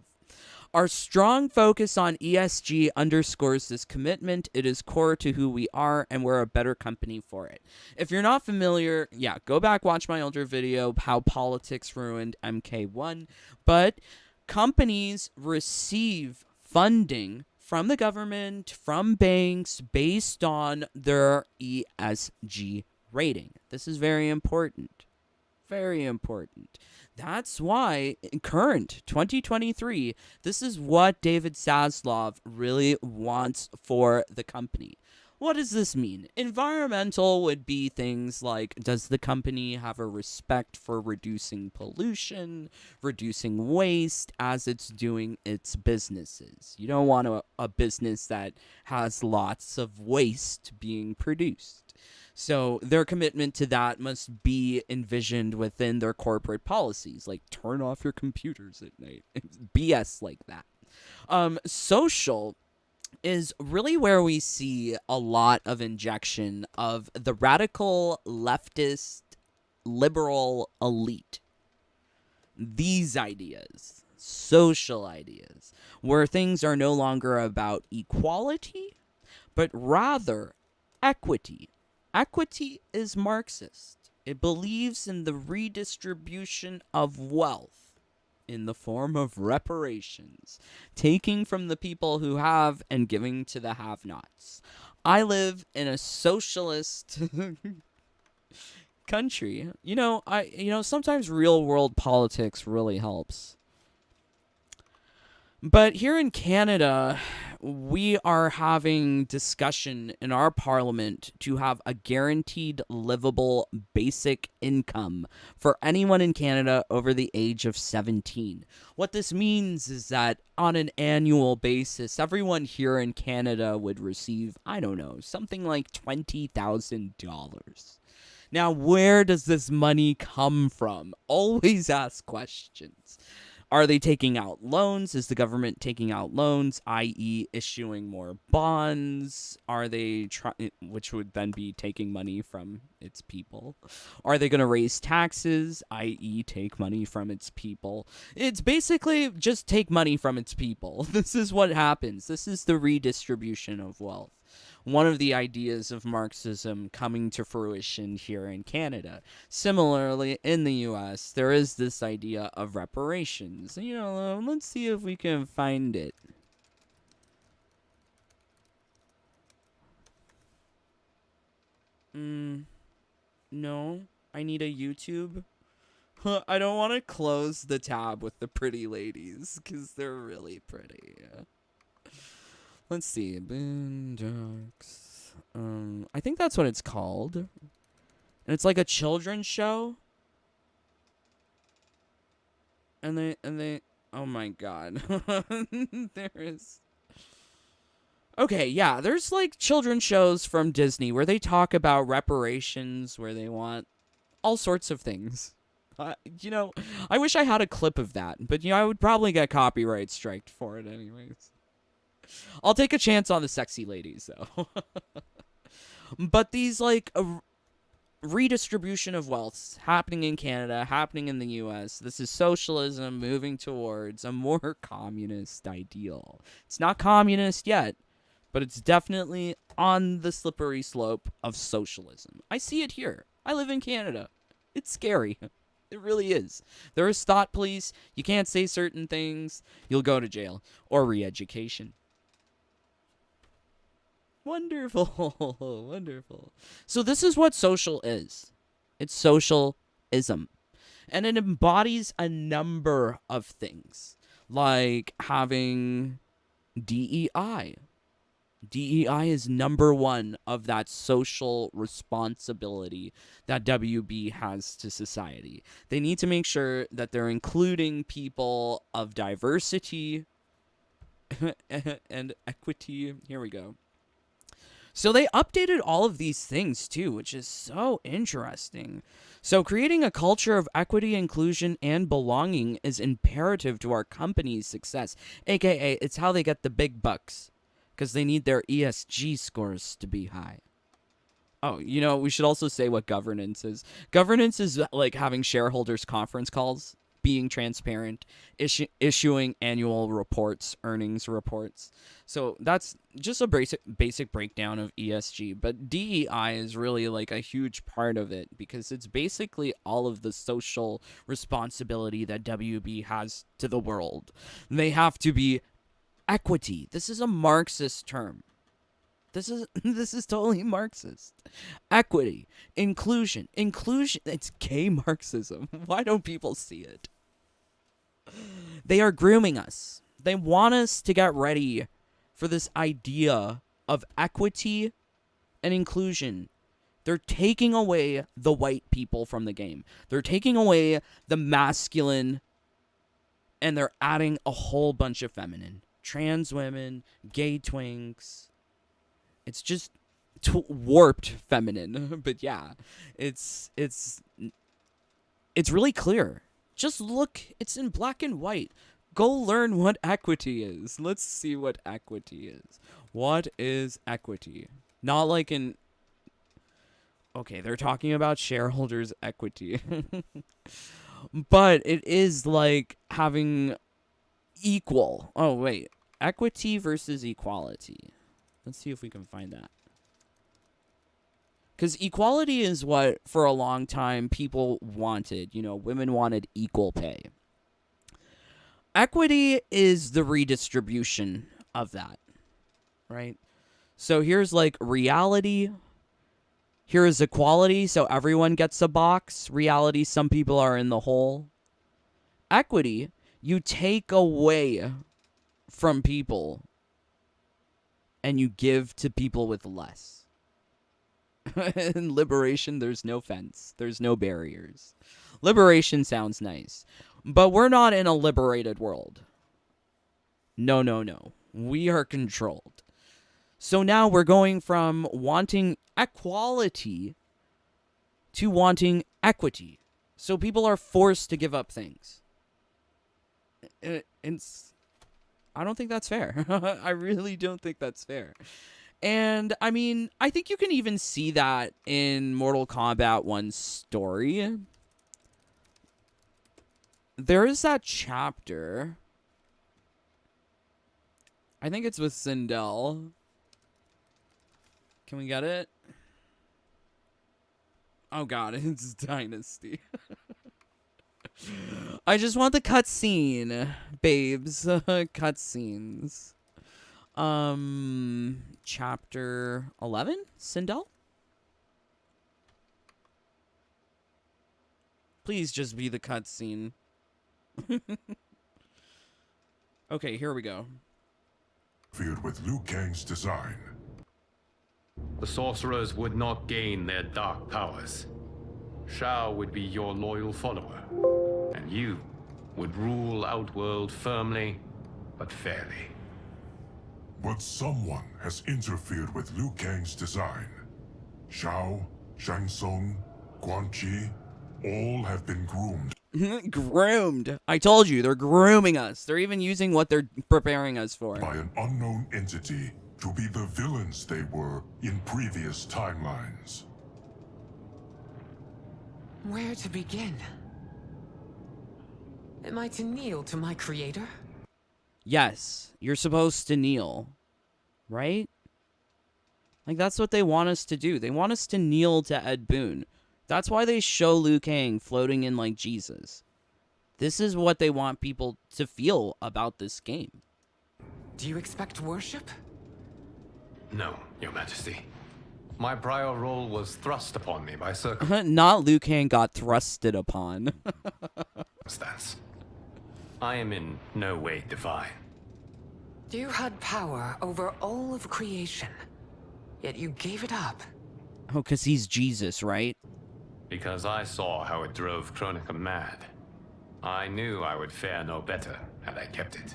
Our strong focus on ESG underscores this commitment. It is core to who we are, and we're a better company for it. If you're not familiar, go back, watch my older video, How Politics Ruined MK1. But companies receive funding from the government, from banks, based on their ESG rating. This is very important. Very important. That's why in current 2023, this is what David Zaslav really wants for the company. What does this mean? Environmental would be things like, does the company have a respect for reducing pollution, reducing waste as it's doing its businesses? You don't want a business that has lots of waste being produced. So their commitment to that must be envisioned within their corporate policies, like turn off your computers at night. BS like that. Social is really where we see a lot of injection of the radical leftist liberal elite. These ideas, social ideas, where things are no longer about equality, but rather equity. Equity is Marxist. It believes in the redistribution of wealth in the form of reparations, taking from the people who have and giving to the have-nots. I live in a socialist country. Sometimes real-world politics really helps. But here in Canada, we are having discussion in our parliament to have a guaranteed livable basic income for anyone in Canada over the age of 17. What this means is that on an annual basis, everyone here in Canada would receive, something like $20,000. Now, where does this money come from? Always ask questions. Are they taking out loans? Is the government taking out loans, i.e., issuing more bonds? Are they trying, which would then be taking money from its people? Are they going to raise taxes, i.e., take money from its people? It's basically just take money from its people. This is what happens. This is the redistribution of wealth. One of the ideas of Marxism coming to fruition here in Canada. Similarly, in the US, there is this idea of reparations. Let's see if we can find it. No, I need a YouTube. I don't want to close the tab with the pretty ladies because they're really pretty. Let's see. Boondocks. I think that's what it's called. And it's like a children's show. And they oh my god. There is. Okay, yeah, there's like children's shows from Disney where they talk about reparations, where they want all sorts of things. I wish I had a clip of that, but I would probably get copyright striked for it anyways. I'll take a chance on the sexy ladies though. But these like redistribution of wealth happening in Canada, happening in the US. This is socialism moving towards a more communist ideal. It's not communist yet, but it's definitely on the slippery slope of socialism. I see it here. I live in Canada. It's scary. It really is. There is thought police. You can't say certain things. You'll go to jail or re-education. Wonderful. Wonderful. So this is what social is. It's socialism. And it embodies a number of things, like having DEI. DEI is number one of that social responsibility that WB has to society. They need to make sure that they're including people of diversity and equity. Here we go. So they updated all of these things too, which is so interesting. So creating a culture of equity, inclusion, and belonging is imperative to our company's success. AKA, it's how they get the big bucks. Because they need their ESG scores to be high. Oh, we should also say what governance is. Governance is like having shareholders conference calls, being transparent, issuing annual reports, earnings reports. So that's just a basic breakdown of ESG. But DEI is really like a huge part of it because it's basically all of the social responsibility that WB has to the world. They have to be equity. This is a Marxist term. This is totally Marxist. Equity, inclusion. It's gay Marxism. Why don't people see it? They are grooming us. They want us to get ready for this idea of equity and inclusion. They're taking away the white people from the game. They're taking away the masculine, and they're adding a whole bunch of feminine. Trans women, gay twinks. It's just warped feminine. But yeah, it's really clear. Just look, it's in black and white. Go learn what equity is. Let's see what equity is. What is equity? Not like in... Okay, they're talking about shareholders' equity. But it is like having equal... Oh, wait. Equity versus equality. Let's see if we can find that. Because equality is what, for a long time, people wanted. Women wanted equal pay. Equity is the redistribution of that, right? So here's like reality. Here is equality, so everyone gets a box. Reality, some people are in the hole. Equity, you take away from people and you give to people with less. In liberation, there's no fence. There's no barriers. Liberation sounds nice. But we're not in a liberated world. No, no, no. We are controlled. So now we're going from wanting equality to wanting equity. So people are forced to give up things. it's I don't think that's fair. I really don't think that's fair. And I mean, I think you can even see that in Mortal Kombat 1's story. There is that chapter. I think it's with Sindel. Can we get it? Oh god, it's Dynasty. I just want the cutscene, babes. Cutscenes. Chapter 11? Sindel? Please just be the cutscene. Okay, here we go. Feared with Liu Kang's design. The sorcerers would not gain their dark powers. Shao would be your loyal follower, and you would rule Outworld firmly, but fairly. But someone has interfered with Liu Kang's design. Shao, Shang Tsung, Quan Chi, all have been groomed. Groomed. I told you, they're grooming us. They're even using what they're preparing us for. By an unknown entity to be the villains they were in previous timelines. Where to begin? Am I to kneel to my creator? Yes, you're supposed to kneel. Right? Like, that's what they want us to do. They want us to kneel to Ed Boon. That's why they show Liu Kang floating in like Jesus. This is what they want people to feel about this game. Do you expect worship? No, Your Majesty. My prior role was thrust upon me by Not Liu Kang got thrusted upon. circumstance. I am in no way divine. You had power over all of creation, yet you gave it up. Oh, because he's Jesus, right? Because I saw how it drove Kronika mad. I knew I would fare no better had I kept it.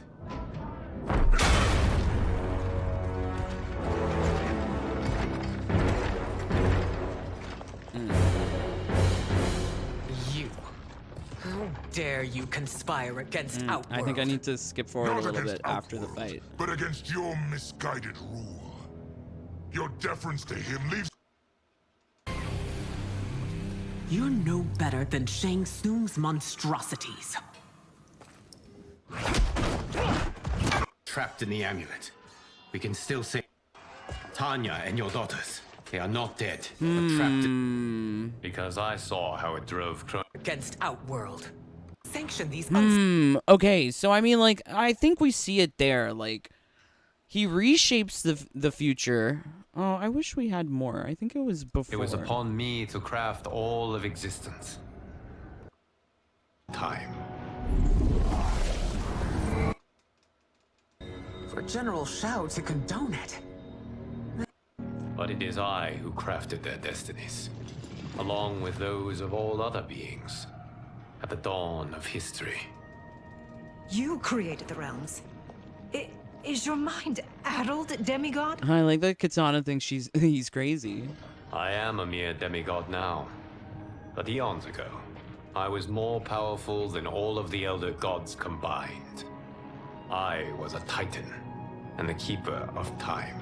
You. How dare you conspire against Outworld? I think I need to skip forward a Not little against bit after the Outworld, fight. but against your misguided rule. Your deference to him leaves. You're no better than Shang Tsung's monstrosities. Trapped in the amulet. We can still save Tanya and your daughters. They are not dead, but trapped in... Because I saw how it drove Kronika Against Outworld. Sanction these Okay, so I mean, like, I think we see it there. Like, he reshapes the future. Oh, I wish we had more. I think it was before. It was upon me to craft all of existence. Time. for General Shao to condone it. But it is I who crafted their destinies, along with those of all other beings, at the dawn of history. You created the realms. Is your mind addled, demigod? I like that Katana thinks he's crazy. I am a mere demigod now, but eons ago, I was more powerful than all of the elder gods combined. I was a titan, and the keeper of time.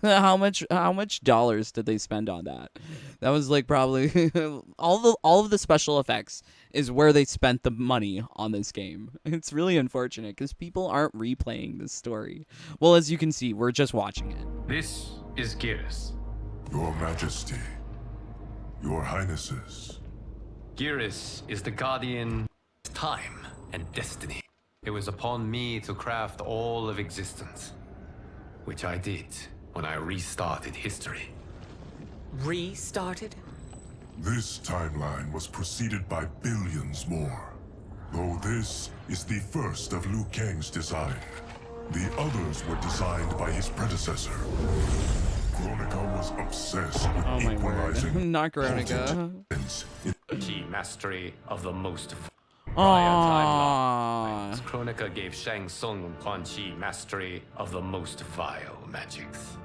How much dollars did they spend on that? That was like probably all of the special effects is where they spent the money on this game. It's really unfortunate because people aren't replaying this story. Well, as you can see, we're just watching it. This is Geras. Your Majesty, Your Highnesses. Geras is the guardian of time and destiny. It was upon me to craft all of existence, which I did when I restarted history. Restarted? This timeline was preceded by billions more. Though this is the first of Liu Kang's design. The others were designed by his predecessor. Kronika was obsessed with Oh my equalizing word. Not Kronika. potents Key mastery of the most Aww. Kronika gave Shang Tsung and Quan Chi mastery of the most vile magics.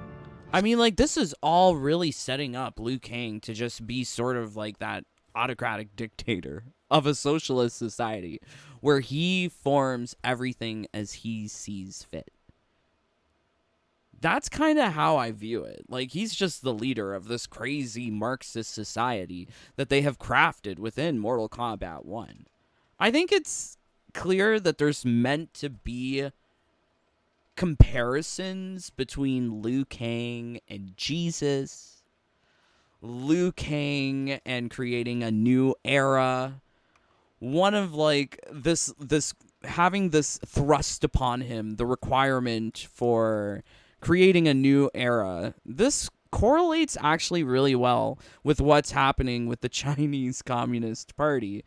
I mean, like, this is all really setting up Liu Kang to just be sort of like that autocratic dictator of a socialist society where he forms everything as he sees fit. That's kind of how I view it. Like, he's just the leader of this crazy Marxist society that they have crafted within Mortal Kombat 1. I think it's clear that there's meant to be comparisons between Liu Kang and Jesus, Liu Kang and creating a new era. One of like this having this thrust upon him, the requirement for creating a new era. This correlates actually really well with what's happening with the Chinese Communist Party.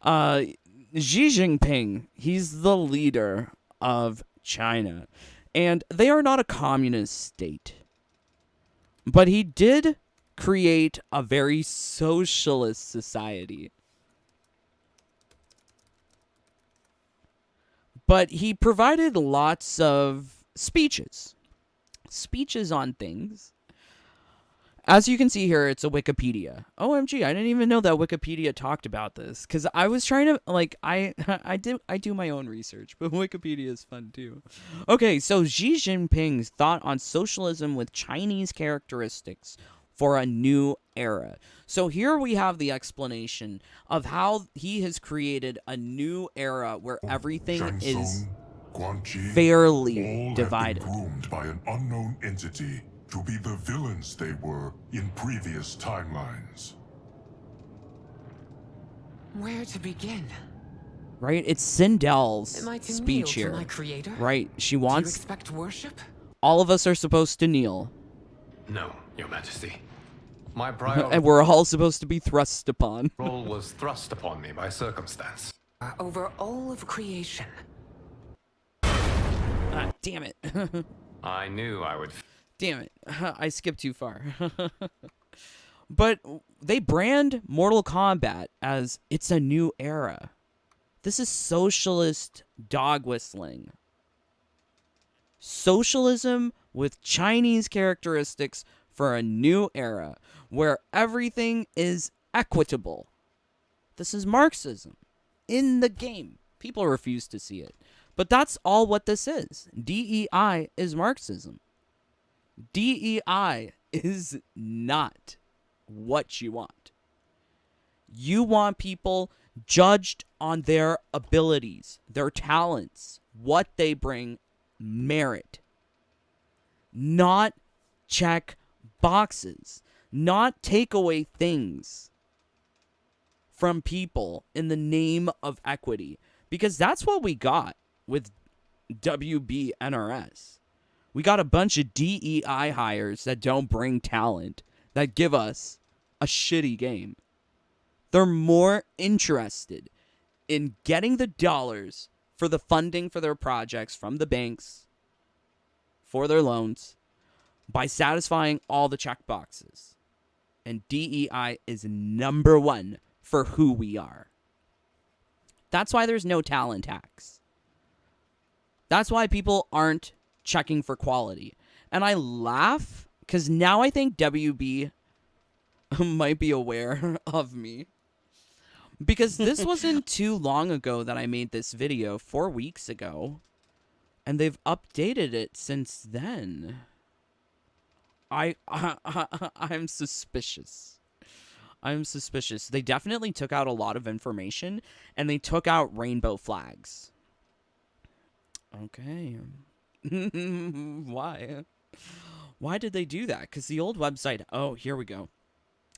Xi Jinping, he's the leader of China, and they are not a communist state. But he did create a very socialist society. But he provided lots of speeches on things. As you can see here, it's a Wikipedia. OMG, I didn't even know that Wikipedia talked about this, because I was trying to, like, I do my own research, but Wikipedia is fun too. Okay, so Xi Jinping's thought on socialism with Chinese characteristics for a new era. So here we have the explanation of how he has created a new era where everything Shang is Tsung, Quan Chi, fairly all divided. have been groomed by an unknown entity to be the villains they were in previous timelines. Where to begin? Right? It's Sindel's Am I to kneel speech to here. my creator? Right? She Do you wants expect worship? all of us are supposed to kneel, No, Your Majesty. My priority and we're all supposed to be thrust upon. role was thrust upon me by circumstance. Over all of creation. Ah, damn it. I knew I would. Damn it. I skipped too far. But they brand Mortal Kombat as it's a new era. This is socialist dog whistling. Socialism with Chinese characteristics for a new era where everything is equitable. This is Marxism in the game. People refuse to see it. But that's all what this is. DEI is Marxism. DEI is not what you want. You want people judged on their abilities, their talents, what they bring, merit. Not check boxes, not take away things from people in the name of equity. Because that's what we got with WBNRS. We got a bunch of DEI hires that don't bring talent, that give us a shitty game. They're more interested in getting the dollars for the funding for their projects from the banks, for their loans, by satisfying all the check boxes. And DEI is number one for who we are. That's why there's no talent tax. That's why people aren't checking for quality. And I laugh because now I think WB might be aware of me. Because this wasn't too long ago that I made this video, 4 weeks ago. And they've updated it since then. I'm suspicious. I'm suspicious. They definitely took out a lot of information, and they took out rainbow flags. Okay. Why? Why did they do that? Because the old website... Oh, here we go.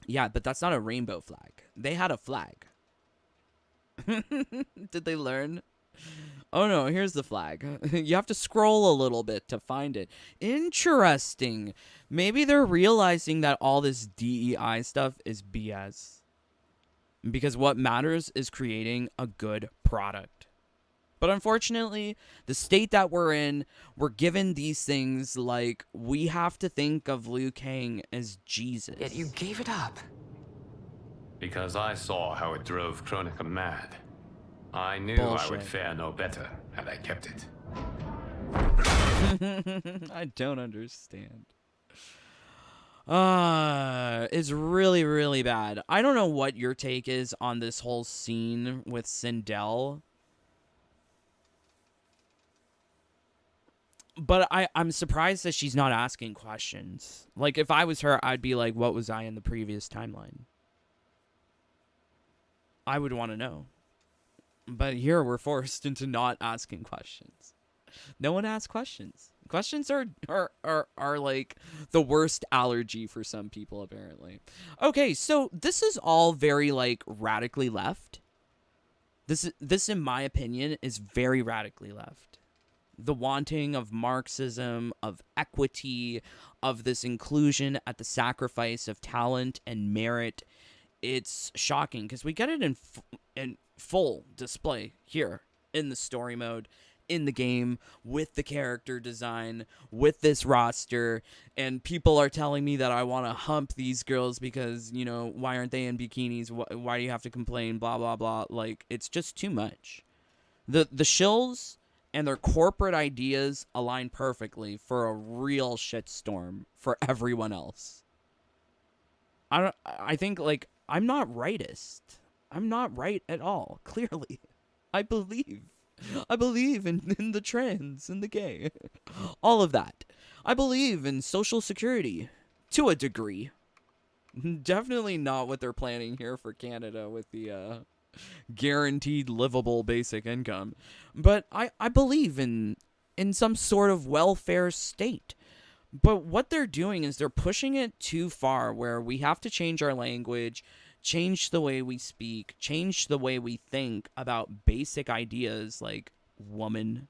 Yeah, but that's not a rainbow flag. They had a flag. Did they learn? Oh no, here's the flag. You have to scroll a little bit to find it. Interesting. Maybe they're realizing that all this DEI stuff is BS. Because what matters is creating a good product. But unfortunately, the state that we're in, we're given these things like we have to think of Liu Kang as Jesus. Yet you gave it up. Because I saw how it drove Kronika mad. I knew I would Bullshit. fare no better had I kept it. I don't understand. It's really, really bad. I don't know what your take is on this whole scene with Sindel. But I'm surprised that she's not asking questions. Like, if I was her, I'd be like, what was I in the previous timeline? I would want to know. But here we're forced into not asking questions. No one asks questions. Questions are like the worst allergy for some people, apparently. Okay, so this is all very, like, radically left. This, in my opinion, is very radically left. The wanting of Marxism, of equity, of this inclusion at the sacrifice of talent and merit. It's shocking because we get it in full display here in the story mode, in the game, with the character design, with this roster, and people are telling me that I want to hump these girls because, you know, why aren't they in bikinis? Why do you have to complain? Blah, blah, blah. Like, it's just too much. The shills and their corporate ideas align perfectly for a real shitstorm for everyone else. I think, like, I'm not rightist. I'm not right at all, clearly. I believe in the trans and the gay. All of that. I believe in social security to a degree. Definitely not what they're planning here for Canada with the guaranteed livable basic income. But I believe in some sort of welfare state. But what they're doing is they're pushing it too far, where we have to change our language, change the way we speak, change the way we think about basic ideas like woman,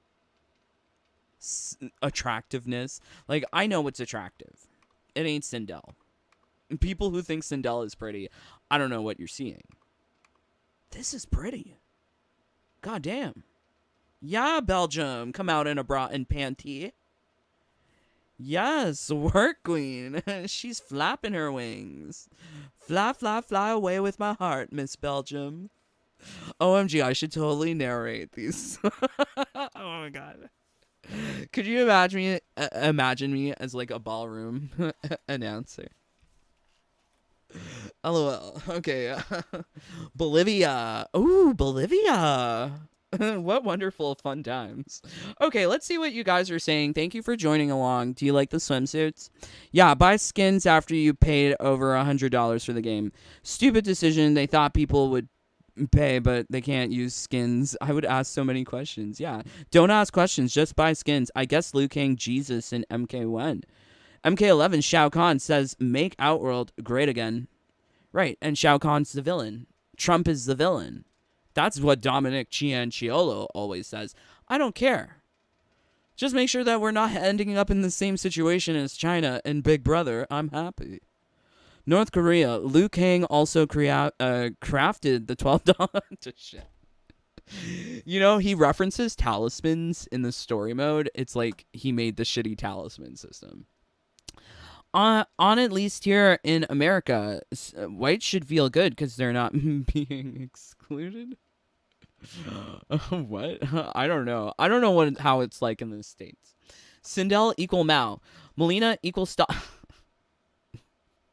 attractiveness. Like, I know what's attractive. It ain't Sindel. People who think Sindel is pretty, I don't know what you're seeing. This is pretty. God damn. Yeah, Belgium, come out in a bra and panty. Yes, work queen. She's flapping her wings. Fly, fly, fly away with my heart, Miss Belgium. OMG, I should totally narrate these. Oh my god. Could you imagine me as, like, a ballroom announcer? LOL. Okay. Bolivia. Ooh, Bolivia. What wonderful fun times. Okay, let's see what you guys are saying. Thank you for joining along. Do you like the swimsuits? Yeah, buy skins after you paid over $100 for the game. Stupid decision. They thought people would pay, but they can't use skins. I would ask so many questions. Yeah, don't ask questions. Just buy skins. I guess Liu Kang, Jesus, and MK1. MK11 Shao Kahn says, make Outworld great again. Right, and Shao Kahn's the villain. Trump is the villain. That's what Dominic Cianciolo always says. I don't care. Just make sure that we're not ending up in the same situation as China and Big Brother. I'm happy. North Korea. Liu Kang also crafted the $12 shit. You know, he references talismans in the story mode. It's like he made the shitty talisman system. On at least here in America, whites should feel good because they're not being excluded. What? I don't know. I don't know how it's like in the States. Sindel equal Mao. Molina equal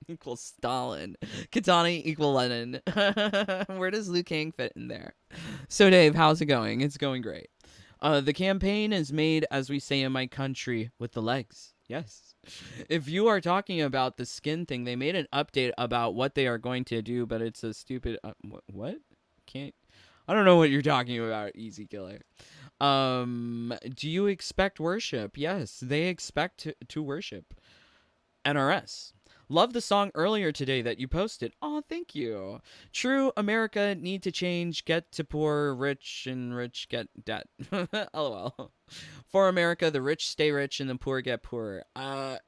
equal Stalin. Katana equal Lenin. Where does Liu Kang fit in there? So Dave, how's it going? It's going great. The campaign is made, as we say in my country, with the legs. Yes. If you are talking about the skin thing, they made an update about what they are going to do, but it's a stupid... what? I don't know what you're talking about, Easy Killer. Do you expect worship? Yes, they expect to worship. NRS. Love the song earlier today that you posted. Oh, thank you. True, America need to change. Get to poor, rich, and rich get debt. LOL. For America, the rich stay rich and the poor get poorer.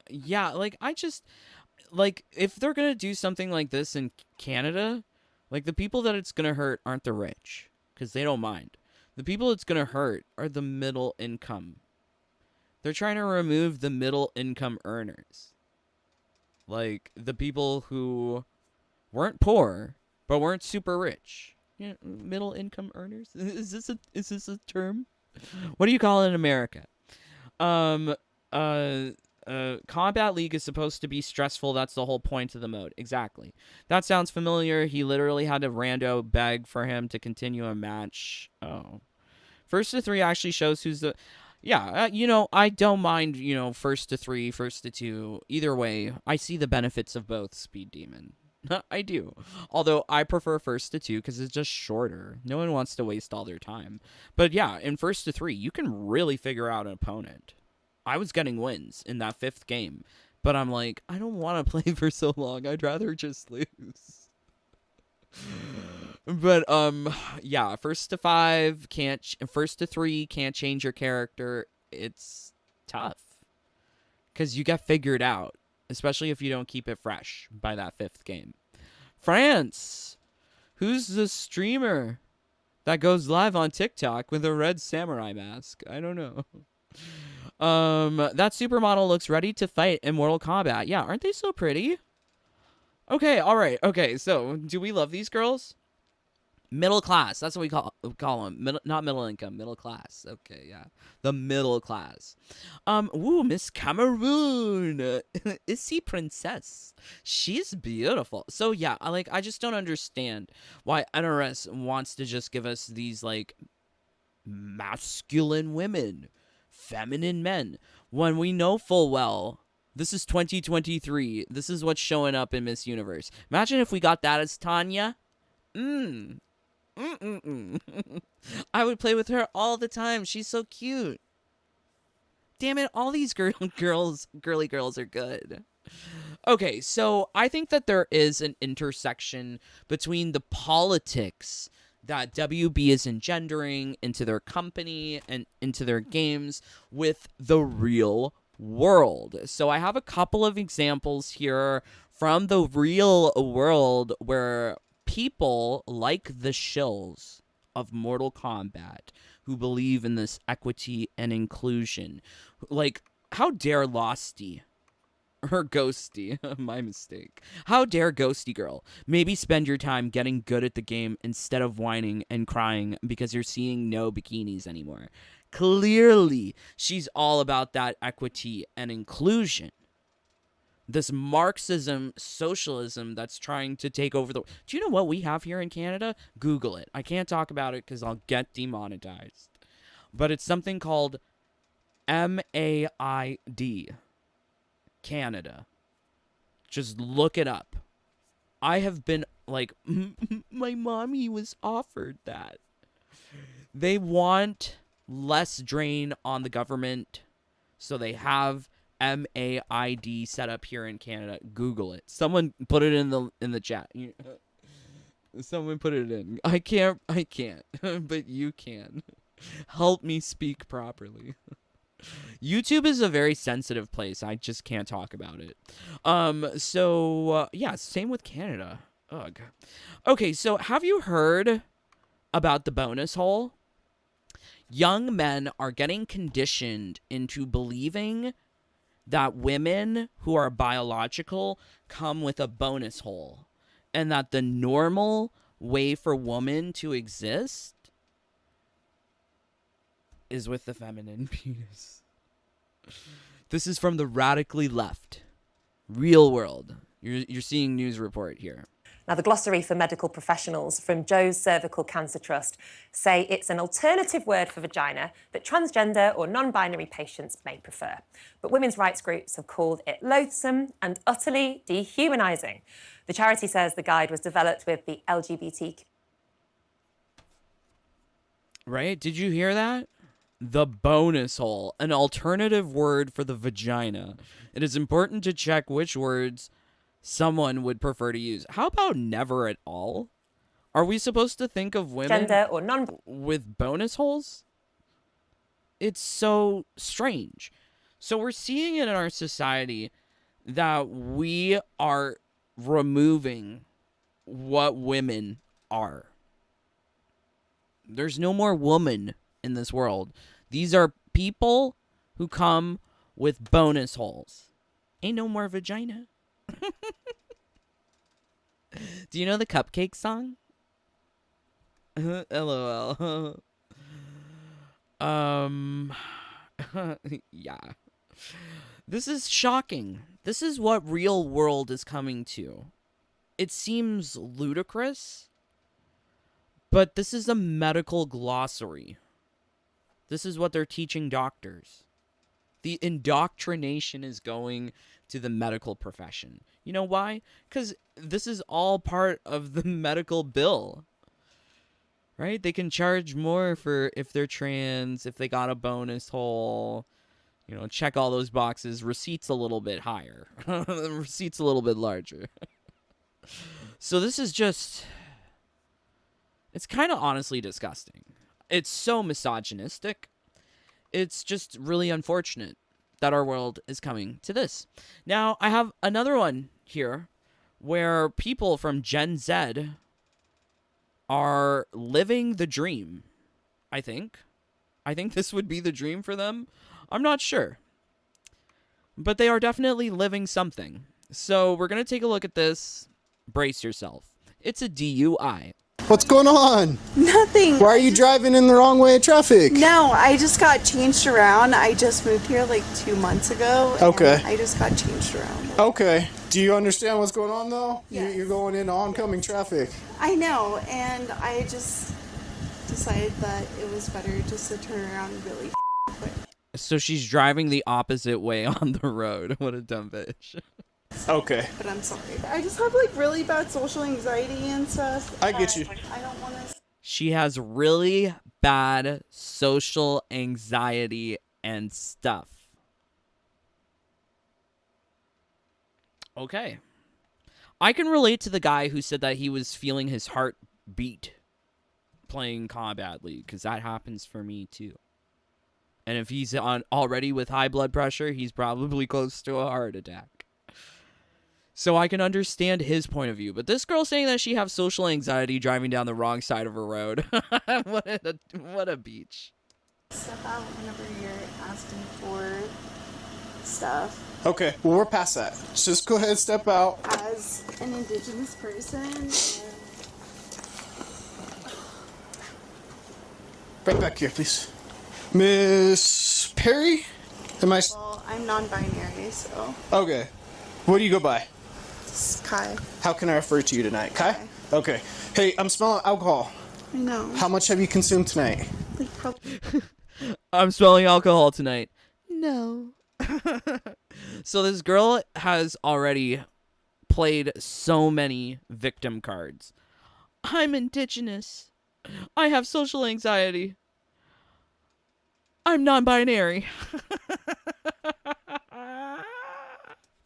Yeah, like, I just... Like, if they're gonna do something like this in Canada, like, the people that it's gonna hurt aren't the rich, because they don't mind. The people it's gonna hurt are the middle income. They're trying to remove the middle income earners. Like, the people who weren't poor, but weren't super rich. You know, middle income earners? Is this a term? What do you call it in America? Combat League is supposed to be stressful. That's the whole point of the mode. Exactly. That sounds familiar. He literally had a rando beg for him to continue a match. Oh. First to 3 actually shows who's the... Yeah, I don't mind, first to 3, first to 2. Either way, I see the benefits of both, Speed Demon. I do. Although I prefer first to 2 because it's just shorter. No one wants to waste all their time. But yeah, in first to 3, you can really figure out an opponent. I was getting wins in that 5th game, but I'm like, I don't want to play for so long. I'd rather just lose. But yeah, first to 5 first to 3 can't change your character. It's tough because you get figured out, especially if you don't keep it fresh by that 5th game. France, who's the streamer that goes live on TikTok with a red samurai mask? I don't know. That supermodel looks ready to fight in Mortal Kombat. Yeah, aren't they so pretty? Okay, all right. Okay, so do we love these girls? Middle class. That's what we call them. Not middle income, middle class. Okay, yeah. The middle class. Woo, Miss Cameroon. Issy Princess. She's beautiful. So yeah, I just don't understand why NRS wants to just give us these like masculine women, feminine men, when we know full well this is 2023. This is what's showing up in Miss Universe. Imagine if we got that as Tanya. I would play with her all the time. She's so cute. Damn it, all these girly girls are good. Okay, so I think that there is an intersection between the politics that WB is engendering into their company and into their games with the real world. So I have a couple of examples here from the real world where people like the shills of Mortal Kombat who believe in this equity and inclusion. Like, how dare Losty or Ghosty, my mistake. How dare Ghosty Girl maybe spend your time getting good at the game instead of whining and crying because you're seeing no bikinis anymore. Clearly, she's all about that equity and inclusion. This Marxism, socialism that's trying to take over the... Do you know what we have here in Canada? Google it. I can't talk about it because I'll get demonetized. But it's something called MAID. Canada. Just look it up. I have been like, my mommy was offered that. They want less drain on the government, so they have MAID set up here in Canada. Google it. Someone put it in the chat. Someone put it in. I can't, but you can. Help me speak properly. YouTube is a very sensitive place. I just can't talk about it. Yeah, same with Canada. Ugh. Okay, so have you heard about the bonus hole? Young men are getting conditioned into believing that women who are biological come with a bonus hole, and that the normal way for women to exist is with the feminine penis. This is from the radically left. Real world. You're seeing news report here. Now, the glossary for medical professionals from Joe's Cervical Cancer Trust say it's an alternative word for vagina that transgender or non-binary patients may prefer. But women's rights groups have called it loathsome and utterly dehumanising. The charity says the guide was developed with the LGBT... Right? Did you hear that? The bonus hole, an alternative word for the vagina. It is important to check which words someone would prefer to use. How about never at all? Are we supposed to think of women gender or non with bonus holes? It's so strange. So we're seeing it in our society that we are removing what women are. There's no more woman in this world. These are people who come with bonus holes. Ain't no more vagina. Do you know the Cupcake song? LOL. Yeah. This is shocking. This is what real world is coming to. It seems ludicrous, but this is a medical glossary. This is what they're teaching doctors. The indoctrination is going to the medical profession. You know why? Because this is all part of the medical bill. Right? They can charge more for if they're trans, if they got a bonus hole, you know, check all those boxes. Receipt's a little bit higher. The receipt's a little bit larger. So this is just... It's kind of honestly disgusting. It's so misogynistic. It's just really unfortunate that our world is coming to this. Now, I have another one here where people from Gen Z are living the dream, I think. I think this would be the dream for them. I'm not sure. But they are definitely living something. So we're going to take a look at this. Brace yourself. It's a DUI. What's going on? Nothing. Why are you driving in the wrong way of traffic? No, I just got changed around. I just moved here like 2 months ago. Okay. I just got changed around. Okay. Do you understand what's going on though? Yes. You're going into oncoming traffic. I know, and I just decided that it was better just to turn around really quick. So she's driving the opposite way on the road. What a dumb bitch. Okay. But I'm sorry. I just have like really bad social anxiety and stuff. I get you. I don't want to. She has really bad social anxiety and stuff. Okay. I can relate to the guy who said that he was feeling his heart beat playing Kombat League, because that happens for me too. And if he's already with high blood pressure, he's probably close to a heart attack. So I can understand his point of view. But this girl saying that she has social anxiety driving down the wrong side of a road. What a beach. Step out whenever you're asking for stuff. Okay. Well, we're past that. Just go ahead and step out. As an indigenous person. Right back here, please. Miss Perry? Well, I'm non-binary, so. Okay. What do you go by? It's Kai. How can I refer to you tonight? Kai? Okay. Hey, I'm smelling alcohol. I know. How much have you consumed tonight? Like probably. I'm smelling alcohol tonight. No. So this girl has already played so many victim cards. I'm indigenous. I have social anxiety. I'm non-binary.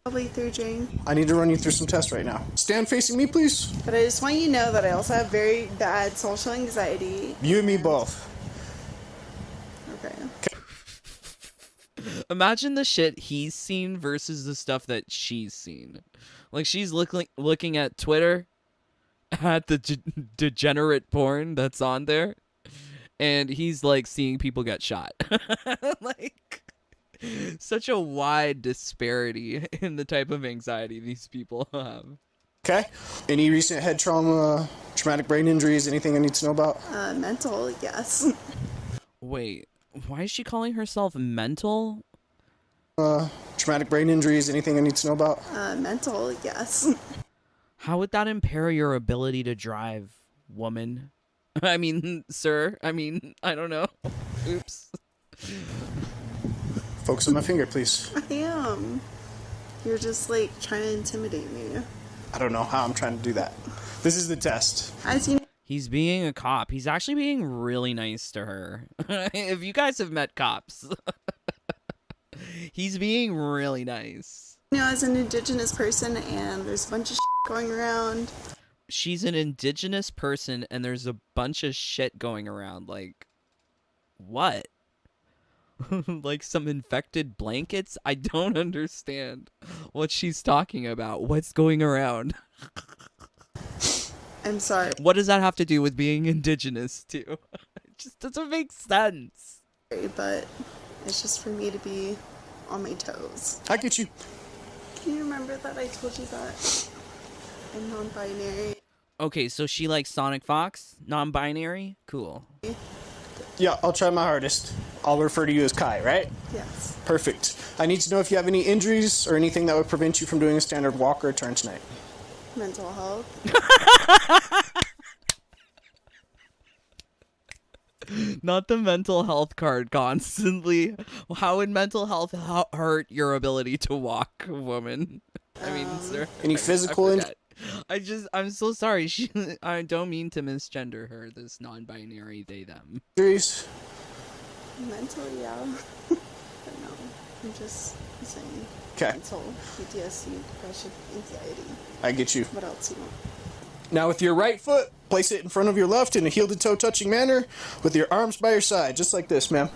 Probably through Jane. I need to run you through some tests right now. Stand facing me, please. But I just want you to know that I also have very bad social anxiety. You and me both. Okay. Imagine the shit he's seen versus the stuff that she's seen. Like, she's looking at Twitter at the degenerate porn that's on there, and he's like seeing people get shot. Like, such a wide disparity in the type of anxiety these people have. Okay. Any recent head trauma, traumatic brain injuries, anything I need to know about? Mental, yes. Wait, why is she calling herself mental? Traumatic brain injuries, anything I need to know about? Mental, yes. How would that impair your ability to drive, woman? I mean, sir. I mean, I don't know. Oops. Focus on my finger, please. I am. You're just like trying to intimidate me. I don't know how I'm trying to do that. This is the test. As you He's being a cop. He's actually being really nice to her. If you guys have met cops, he's being really nice. know, as an indigenous person, and there's a bunch of going around. She's an indigenous person, and there's a bunch of shit going around. Like, what? Like some infected blankets? I don't understand what she's talking about. What's going around? I'm sorry. What does that have to do with being indigenous, too? It just doesn't make sense. But it's just for me to be on my toes. I get you. Can you remember that I told you that I'm non-binary? Okay, so she likes Sonic Fox? Non-binary? Cool. Yeah, I'll try my hardest. I'll refer to you as Kai, right? Yes. Perfect. I need to know if you have any injuries or anything that would prevent you from doing a standard walk or turn tonight. Mental health. Not the mental health card constantly. How would mental health hurt your ability to walk, woman? I mean, sir. Any physical injuries? I'm so sorry. I don't mean to misgender her, this non-binary they, them. Mentally, yeah. But no, I'm just saying. Okay. Mental, PTSD, depression, anxiety. I get you. What else you want? Now with your right foot, place it in front of your left in a heel-to-toe touching manner with your arms by your side, just like this, ma'am.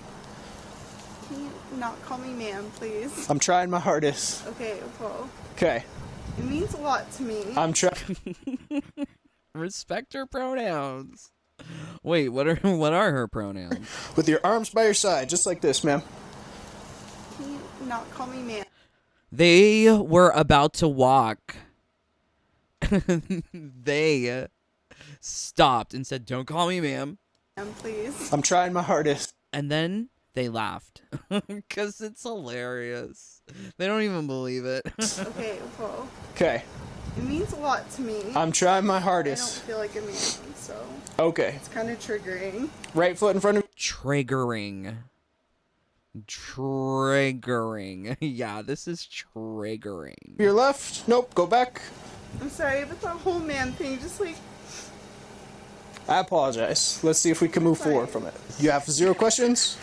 Can you not call me ma'am, please? I'm trying my hardest. Okay, well. Okay. It means a lot to me. I'm trying. Respect her pronouns. Wait, what are her pronouns? With your arms by your side, just like this, ma'am. Can you not call me ma'am? They were about to walk. They stopped and said, "Don't call me ma'am." Please. I'm trying my hardest. And then they laughed. Because it's hilarious. They don't even believe it. Okay, well. Okay. It means a lot to me. I'm trying my I hardest. don't feel like a man, so. Okay. It's kind of triggering. Right foot in front of... Triggering. Yeah, this is triggering. Your left. Nope, go back. I'm sorry, but the whole man thing just like... I apologize. Let's see if we can move forward from it. You have 0 questions?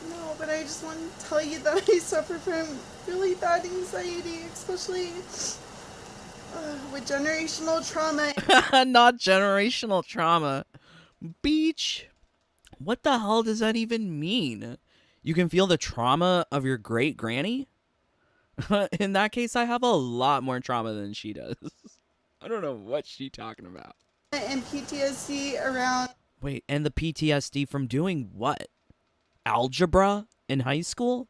No, but I just want to tell you that I suffer from really bad anxiety, especially with generational trauma. Not generational trauma. Beach. What the hell does that even mean? You can feel the trauma of your great granny? In that case, I have a lot more trauma than she does. I don't know what she's talking about. And PTSD around... Wait, and the PTSD from doing what? Algebra in high school?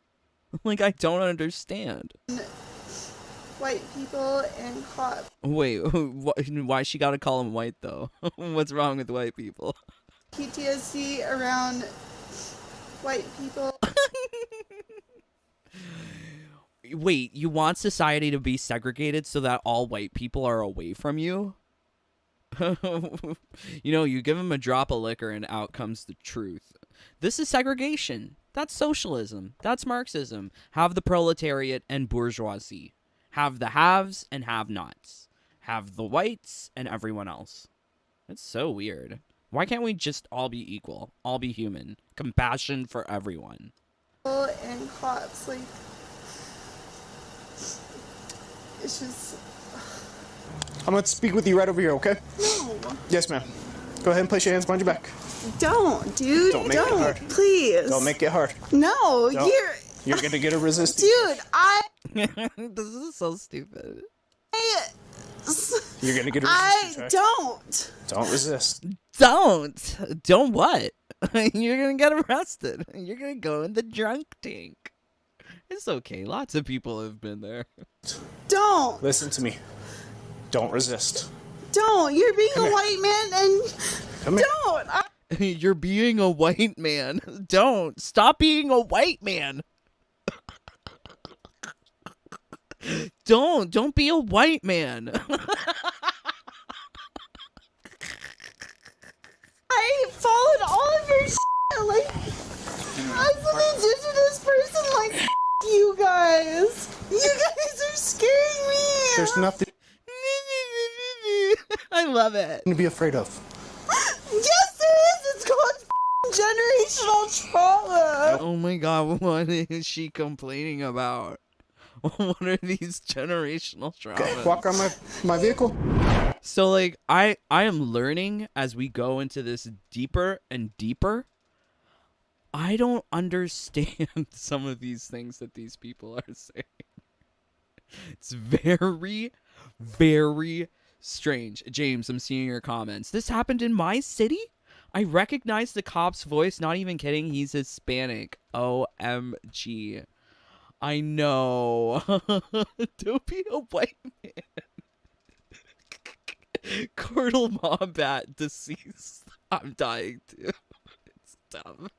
Like, I don't understand. White people and cops. Wait, why she gotta call him white, though? What's wrong with white people? PTSD around white people. Wait, you want society to be segregated so that all white people are away from you? You know, you give them a drop of liquor and out comes the truth. This is segregation. That's socialism. That's Marxism. Have the proletariat and bourgeoisie. Have the haves and have-nots. Have the whites and everyone else. It's so weird. Why can't we just all be equal? All be human. Compassion for everyone. And cops, like... It's just... I'm going to speak with you right over here, okay? No. Yes, ma'am. Go ahead and place your hands behind your back. Don't, dude. Don't make it hard. Please. Don't make it hard. No, Don't. You're going to get a resistance. Dude, This is so stupid. You're going to get a resistance. don't. Don't resist. Don't what? You're gonna get arrested. You're gonna go in the drunk tank. It's okay. Lots of people have been there. Don't. Listen to me. Don't resist. Don't. You're being a white man and... Come here. Don't. You're being a white man. Don't. Stop being a white man. Don't be a white man. I followed all of your shit, like, as an indigenous person, like, you guys. You guys are scaring me. There's nothing I love it. to be afraid of. Yes, there is. It's called generational trauma. Oh my god, what is she complaining about? What are these generational traumas? Okay, walk on my vehicle. So like I am learning as we go into this deeper and deeper. I don't understand some of these things that these people are saying. It's very, very strange. James, I'm seeing your comments. This happened in my city? I recognize the cop's voice. Not even kidding. He's Hispanic. OMG. I know. Don't be a white man. Cordal Wombat deceased. I'm dying too. It's dumb.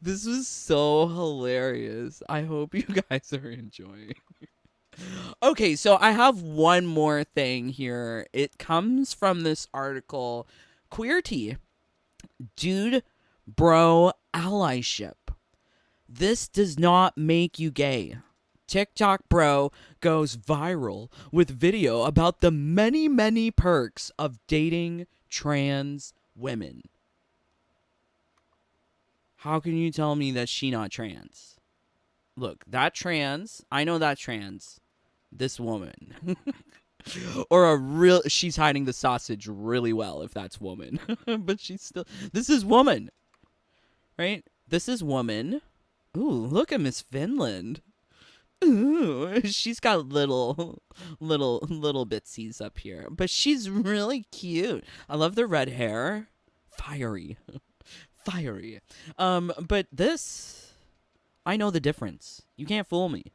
This was so hilarious. I hope you guys are enjoying. Okay, so I have one more thing here. It comes from this article, Queer Tea, Dude Bro Allyship. This does not make you gay. TikTok bro goes viral with video about the many, many perks of dating trans women. How can you tell me that she not trans? Look, that trans, I know that trans. This woman. Or she's hiding the sausage really well if that's woman. But she's still, this is woman. Right? This is woman. Ooh, look at Miss Finland. Ooh, she's got little bitsies up here, but she's really cute. I love the red hair. Fiery. Fiery. But this, I know the difference. You can't fool me.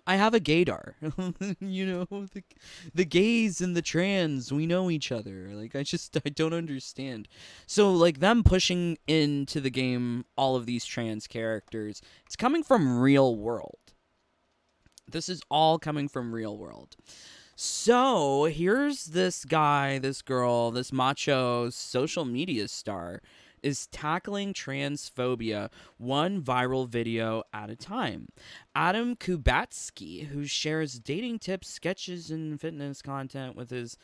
I have a gaydar. You know, the gays and the trans, we know each other. Like, I don't understand. So, like, them pushing into the game all of these trans characters, it's coming from real world. This is all coming from real world. So, here's this guy, this girl, this macho social media star is tackling transphobia one viral video at a time. Adam Kubatsky, who shares dating tips, sketches, and fitness content with his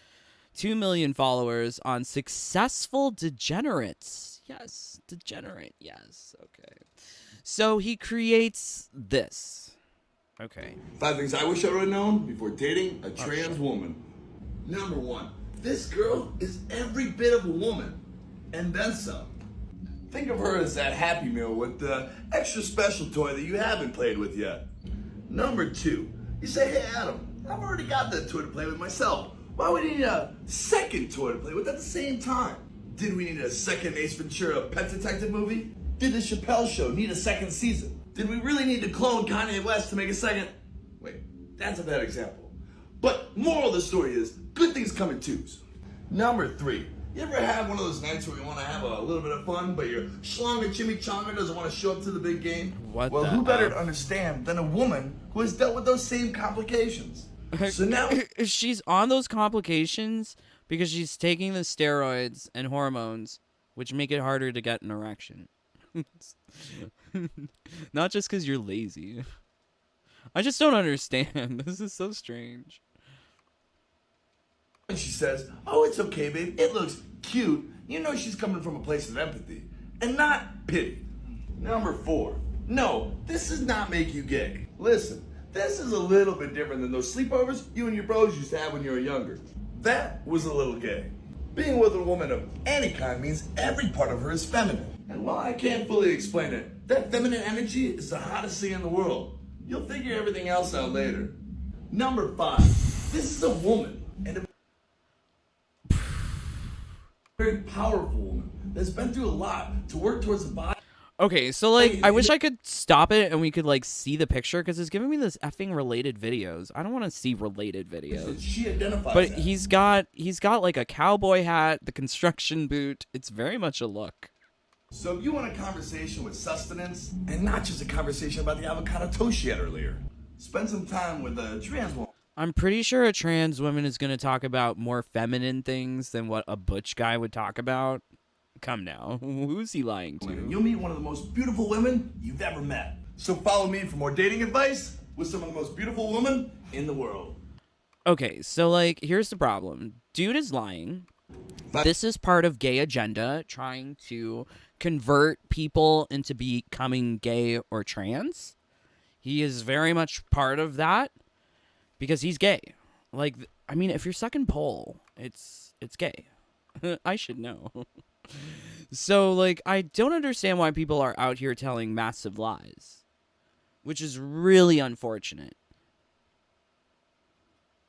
2 million followers on Successful Degenerates. Yes, degenerate, yes, okay. So he creates this. Okay. 5 things I wish I would have known before dating a trans woman. Number 1, this girl is every bit of a woman, and then some. Think of her as that Happy Meal with the extra special toy that you haven't played with yet. Number 2, you say, hey Adam, I've already got that toy to play with myself. Why would we need a second toy to play with at the same time? Did we need a second Ace Ventura Pet Detective movie? Did the Chappelle Show need a second season? Did we really need to clone Kanye West to make a second? Wait, that's a bad example. But moral of the story is, good things come in twos. Number 3, you ever have one of those nights where you want to have a little bit of fun, but your schlonga chimichanga doesn't want to show up to the big game? Well, who better to understand than a woman who has dealt with those same complications? So now she's on those complications because she's taking the steroids and hormones, which make it harder to get an erection. Not just because you're lazy. I just don't understand. This is so strange. And she says, oh, it's okay, babe. It looks cute. You know she's coming from a place of empathy and not pity. Number 4, no, this does not make you gay. Listen, this is a little bit different than those sleepovers you and your bros used to have when you were younger. That was a little gay. Being with a woman of any kind means every part of her is feminine. And while I can't fully explain it, that feminine energy is the hottest thing in the world. You'll figure everything else out later. Number 5, this is a woman, and a very powerful woman that's been through a lot to work towards the body. Okay, so, like, I wish I could stop it and we could, like, see the picture, because it's giving me this effing related videos. I don't want to see related videos. She identifies but that. he's got, like, a cowboy hat, the construction boot. It's very much a look. So if you want a conversation with sustenance, and not just a conversation about the avocado toast she had earlier, spend some time with a trans woman. I'm pretty sure a trans woman is going to talk about more feminine things than what a butch guy would talk about. Come now. Who's he lying to? You'll meet one of the most beautiful women you've ever met. So follow me for more dating advice with some of the most beautiful women in the world. Okay, so, like, here's the problem. Dude is lying. This is part of gay agenda, trying to convert people into becoming gay or trans. He is very much part of that because he's gay. Like, I mean, if you're sucking pole, it's gay. I should know. So, like, I don't understand why people are out here telling massive lies, which is really unfortunate.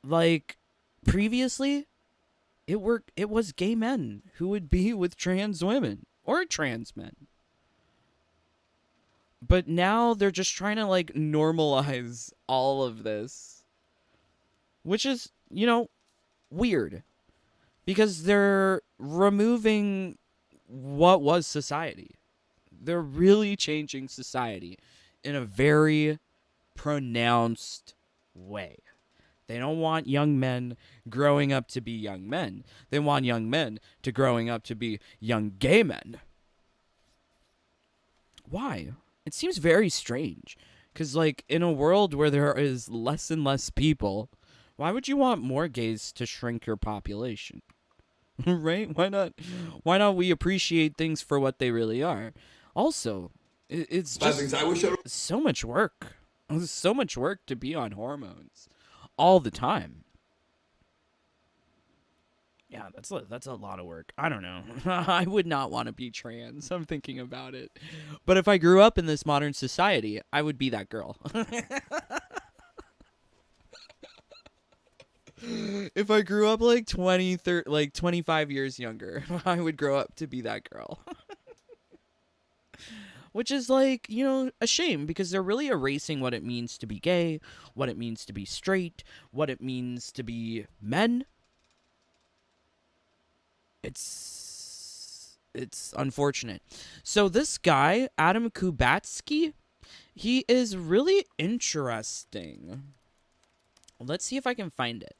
Like, previously, it was gay men who would be with trans women or trans men. But now they're just trying to, like, normalize all of this, which is, you know, weird because they're removing what was society. They're really changing society in a very pronounced way. They don't want young men growing up to be young men. They want young men to growing up to be young gay men. Why? It seems very strange. Because, like, in a world where there is less and less people, why would you want more gays to shrink your population? Right? Why not? Why not we appreciate things for what they really are? Also, it's just so much work. There's so much work to be on hormones all the time. Yeah, that's a lot of work. I don't know. I would not want to be trans. I'm thinking about it. But if I grew up in this modern society, I would be that girl. If I grew up like 25 years younger, I would grow up to be that girl. Which is like, you know, a shame because they're really erasing what it means to be gay, what it means to be straight, what it means to be men. It's unfortunate. So this guy, Adam Kubatsky, he is really interesting. Let's see if I can find it.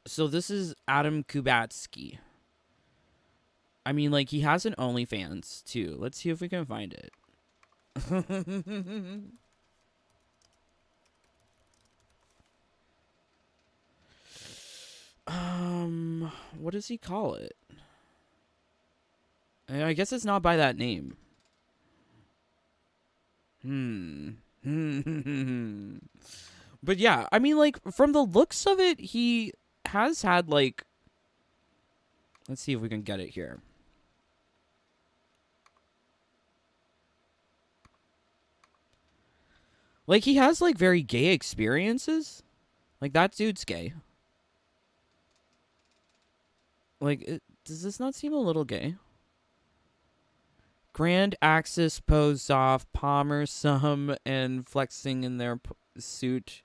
So this is Adam Kubatsky. I mean, like, he has an OnlyFans, too. Let's see if we can find it. What does he call it? I guess it's not by that name. But yeah, I mean, like, from the looks of it, he has had, like... Let's see if we can get it here. Like, he has, like, very gay experiences. Like, that dude's gay. Like, does this not seem a little gay? Grand Axis pose off, Palmer some, and flexing in their suit.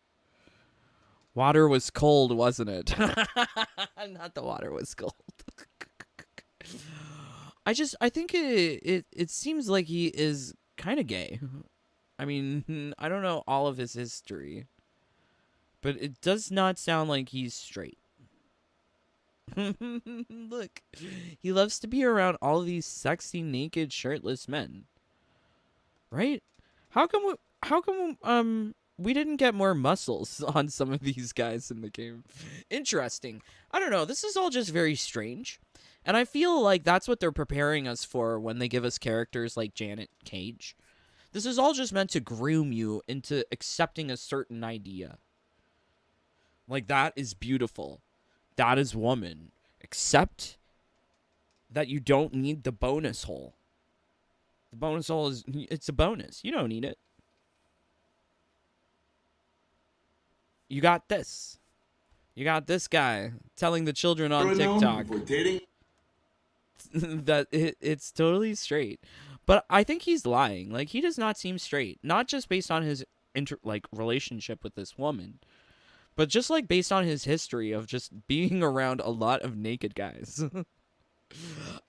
Water was cold, wasn't it? Not the water was cold. I think it seems like he is kind of gay. I mean, I don't know all of his history, but it does not sound like he's straight. Look, he loves to be around all of these sexy, naked, shirtless men. Right? How come we didn't get more muscles on some of these guys in the game? Interesting. I don't know. This is all just very strange. And I feel like that's what they're preparing us for when they give us characters like Janet Cage. This is all just meant to groom you into accepting a certain idea. Like, that is beautiful. That is woman. Except that you don't need the bonus hole. The bonus hole it's a bonus. You don't need it. You got this. You got this guy telling the children on TikTok that it's totally straight. But I think he's lying. Like, he does not seem straight. Not just based on his relationship with this woman, but just like based on his history of just being around a lot of naked guys.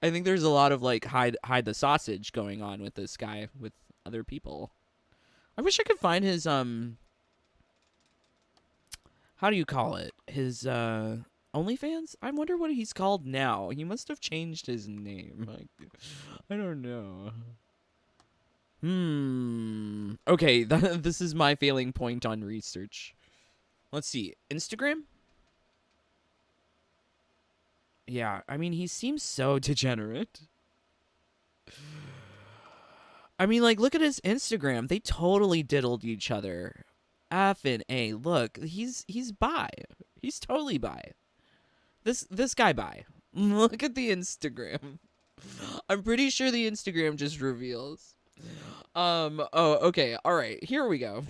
I think there's a lot of like hide the sausage going on with this guy with other people. I wish I could find his how do you call it? His OnlyFans? I wonder what he's called now. He must have changed his name. I don't know. Okay, this is my failing point on research. Let's see. Instagram? Yeah, I mean, he seems so degenerate. I mean, like, look at his Instagram. They totally diddled each other. F and A. Look, he's bi. He's totally bi. This guy bi. Look at the Instagram. I'm pretty sure the Instagram just reveals. Oh, okay. All right. Here we go.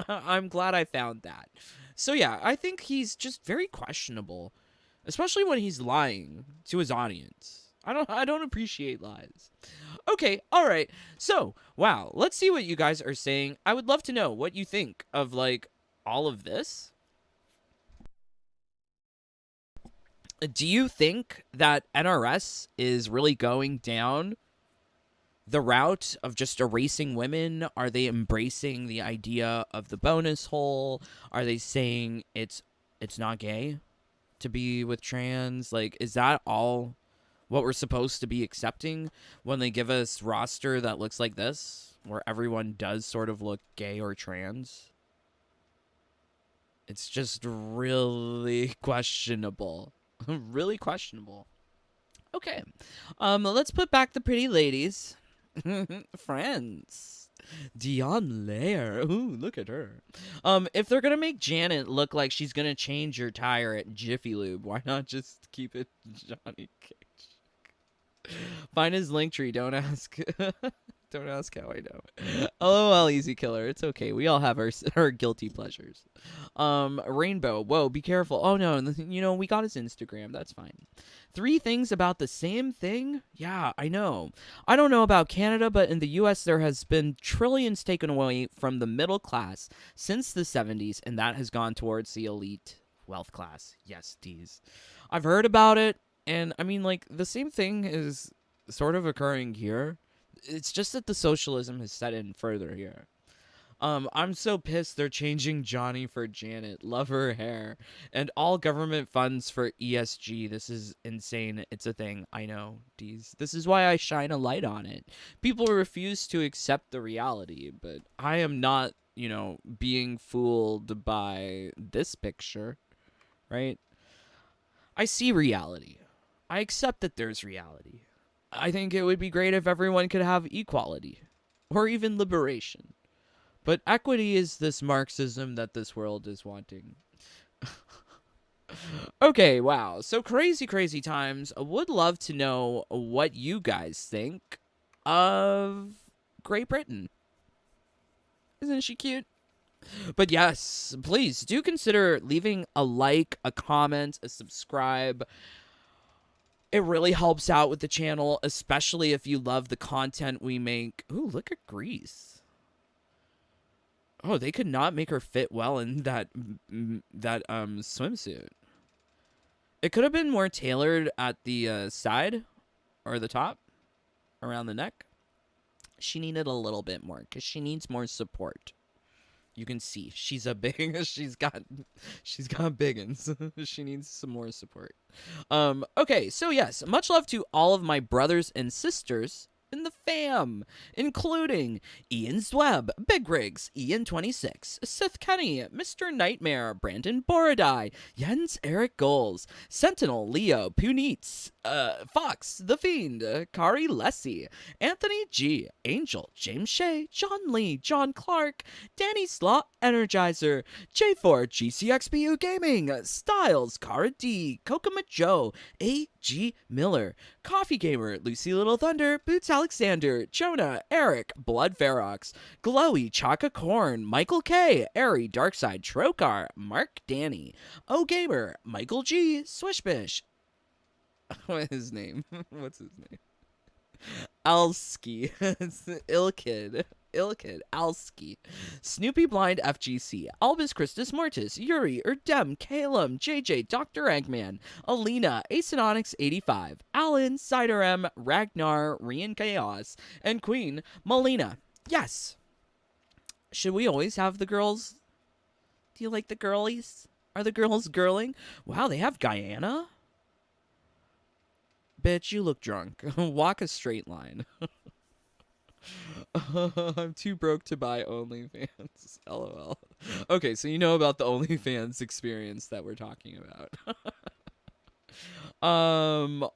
I'm glad I found that. So yeah, I think he's just very questionable, especially when he's lying to his audience. I don't appreciate lies. Okay, all right. So, wow, let's see what you guys are saying. I would love to know what you think of like all of this. Do you think that NRS is really going down the route of just erasing women? Are they embracing the idea of the bonus hole? Are they saying it's not gay to be with trans? Like, is that all what we're supposed to be accepting when they give us roster that looks like this, where everyone does sort of look gay or trans? It's just really questionable. Really questionable. Okay. Let's put back the pretty ladies. Friends. Dion Lair. Ooh, look at her. If they're gonna make Janet look like she's gonna change your tire at Jiffy Lube, why not just keep it Johnny Cage? Find his link tree. Don't ask. Don't ask how I know. LOL, easy killer. It's okay. We all have our guilty pleasures. Rainbow. Whoa, be careful. Oh no, you know, we got his Instagram. That's fine. 3 things about the same thing? Yeah, I know. I don't know about Canada, but in the US there has been trillions taken away from the middle class since the 70s, and that has gone towards the elite wealth class. Yes, D's. I've heard about it, and I mean, like, the same thing is sort of occurring here. It's just that the socialism has set in further here. I'm so pissed they're changing Johnny for Janet. Love her hair. And all government funds for ESG. This is insane. It's a thing. I know, D's. This is why I shine a light on it. People refuse to accept the reality, but I am not, you know, being fooled by this picture, right? I see reality. I accept that there's reality. I think it would be great if everyone could have equality, or even liberation. But equity is this Marxism that this world is wanting. Okay, wow. So crazy, crazy times. I would love to know what you guys think of Great Britain. Isn't she cute? But yes, please do consider leaving a like, a comment, a subscribe. It really helps out with the channel, especially if you love the content we make. Ooh, look at Grease. Oh, they could not make her fit well in that swimsuit. It could have been more tailored at the side or the top, around the neck. She needed a little bit more because she needs more support. You can see she's a big. She's got biggins. She needs some more support. Okay, so yes, much love to all of my brothers and sisters in the fam, including Ian Zweb, Big Rigs, Ian26, Sith Kenny, Mr. Nightmare, Brandon Borodai, Jens Eric Goals, Sentinel, Leo, Punitz, Fox, The Fiend, Kari Lessie, Anthony G, Angel, James Shea, John Lee, John Clark, Danny Slot, Energizer, J4, GCXBU Gaming, Styles, Cara D, Kokoma Joe, A.G. Miller, Coffee Gamer, Lucy Little Thunder, Boots Alexander, Jonah, Eric, Blood Ferox, Glowy, Chaka Corn, Michael K, Airy, Darkside, Trokar, Mark Danny, O Gamer, Michael G, Swishbish. What's his name? Alski. Ilkid, Alski, Snoopy Blind FGC, Albus Christus Mortis, Yuri, Erdem, Calum, JJ, Dr. Eggman, Alina, Acenonics 85, Alan, Cider M, Ragnar, Rian Chaos, and Queen Melina. Yes. Should we always have the girls? Do you like the girlies? Are the girls girling? Wow, they have Guyana? Bitch, you look drunk. Walk a straight line. I'm too broke to buy OnlyFans. LOL. Okay, so you know about the OnlyFans experience that we're talking about.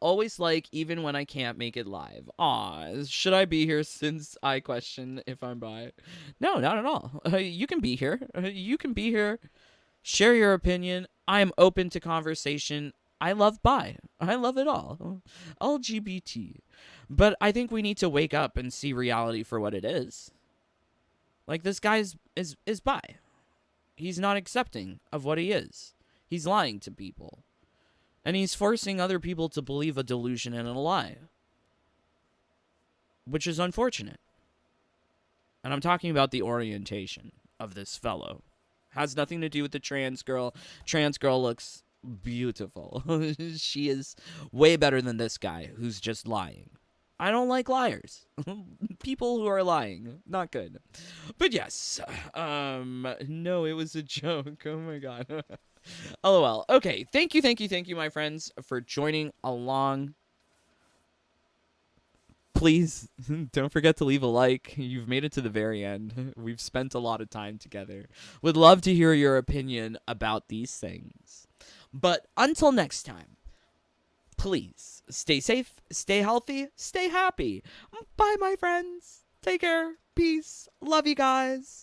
Always like, even when I can't make it live. Aw, should I be here since I question if I'm bi? No, not at all. You can be here. You can be here. Share your opinion. I am open to conversation. I love bi. I love it all. LGBT. But I think we need to wake up and see reality for what it is. Like, this guy is bi. He's not accepting of what he is. He's lying to people. And he's forcing other people to believe a delusion and a lie. Which is unfortunate. And I'm talking about the orientation of this fellow. Has nothing to do with the trans girl. Trans girl looks beautiful. She is way better than this guy who's just lying. I don't like liars. People who are lying, not good. But yes, no, it was a joke. Oh my god. LOL. Okay, thank you, my friends, for joining along. Please don't forget to leave a like. You've made it to the very end. We've spent a lot of time together. Would love to hear your opinion about these things. But until next time, please stay safe, stay healthy, stay happy. Bye, my friends. Take care. Peace. Love you guys.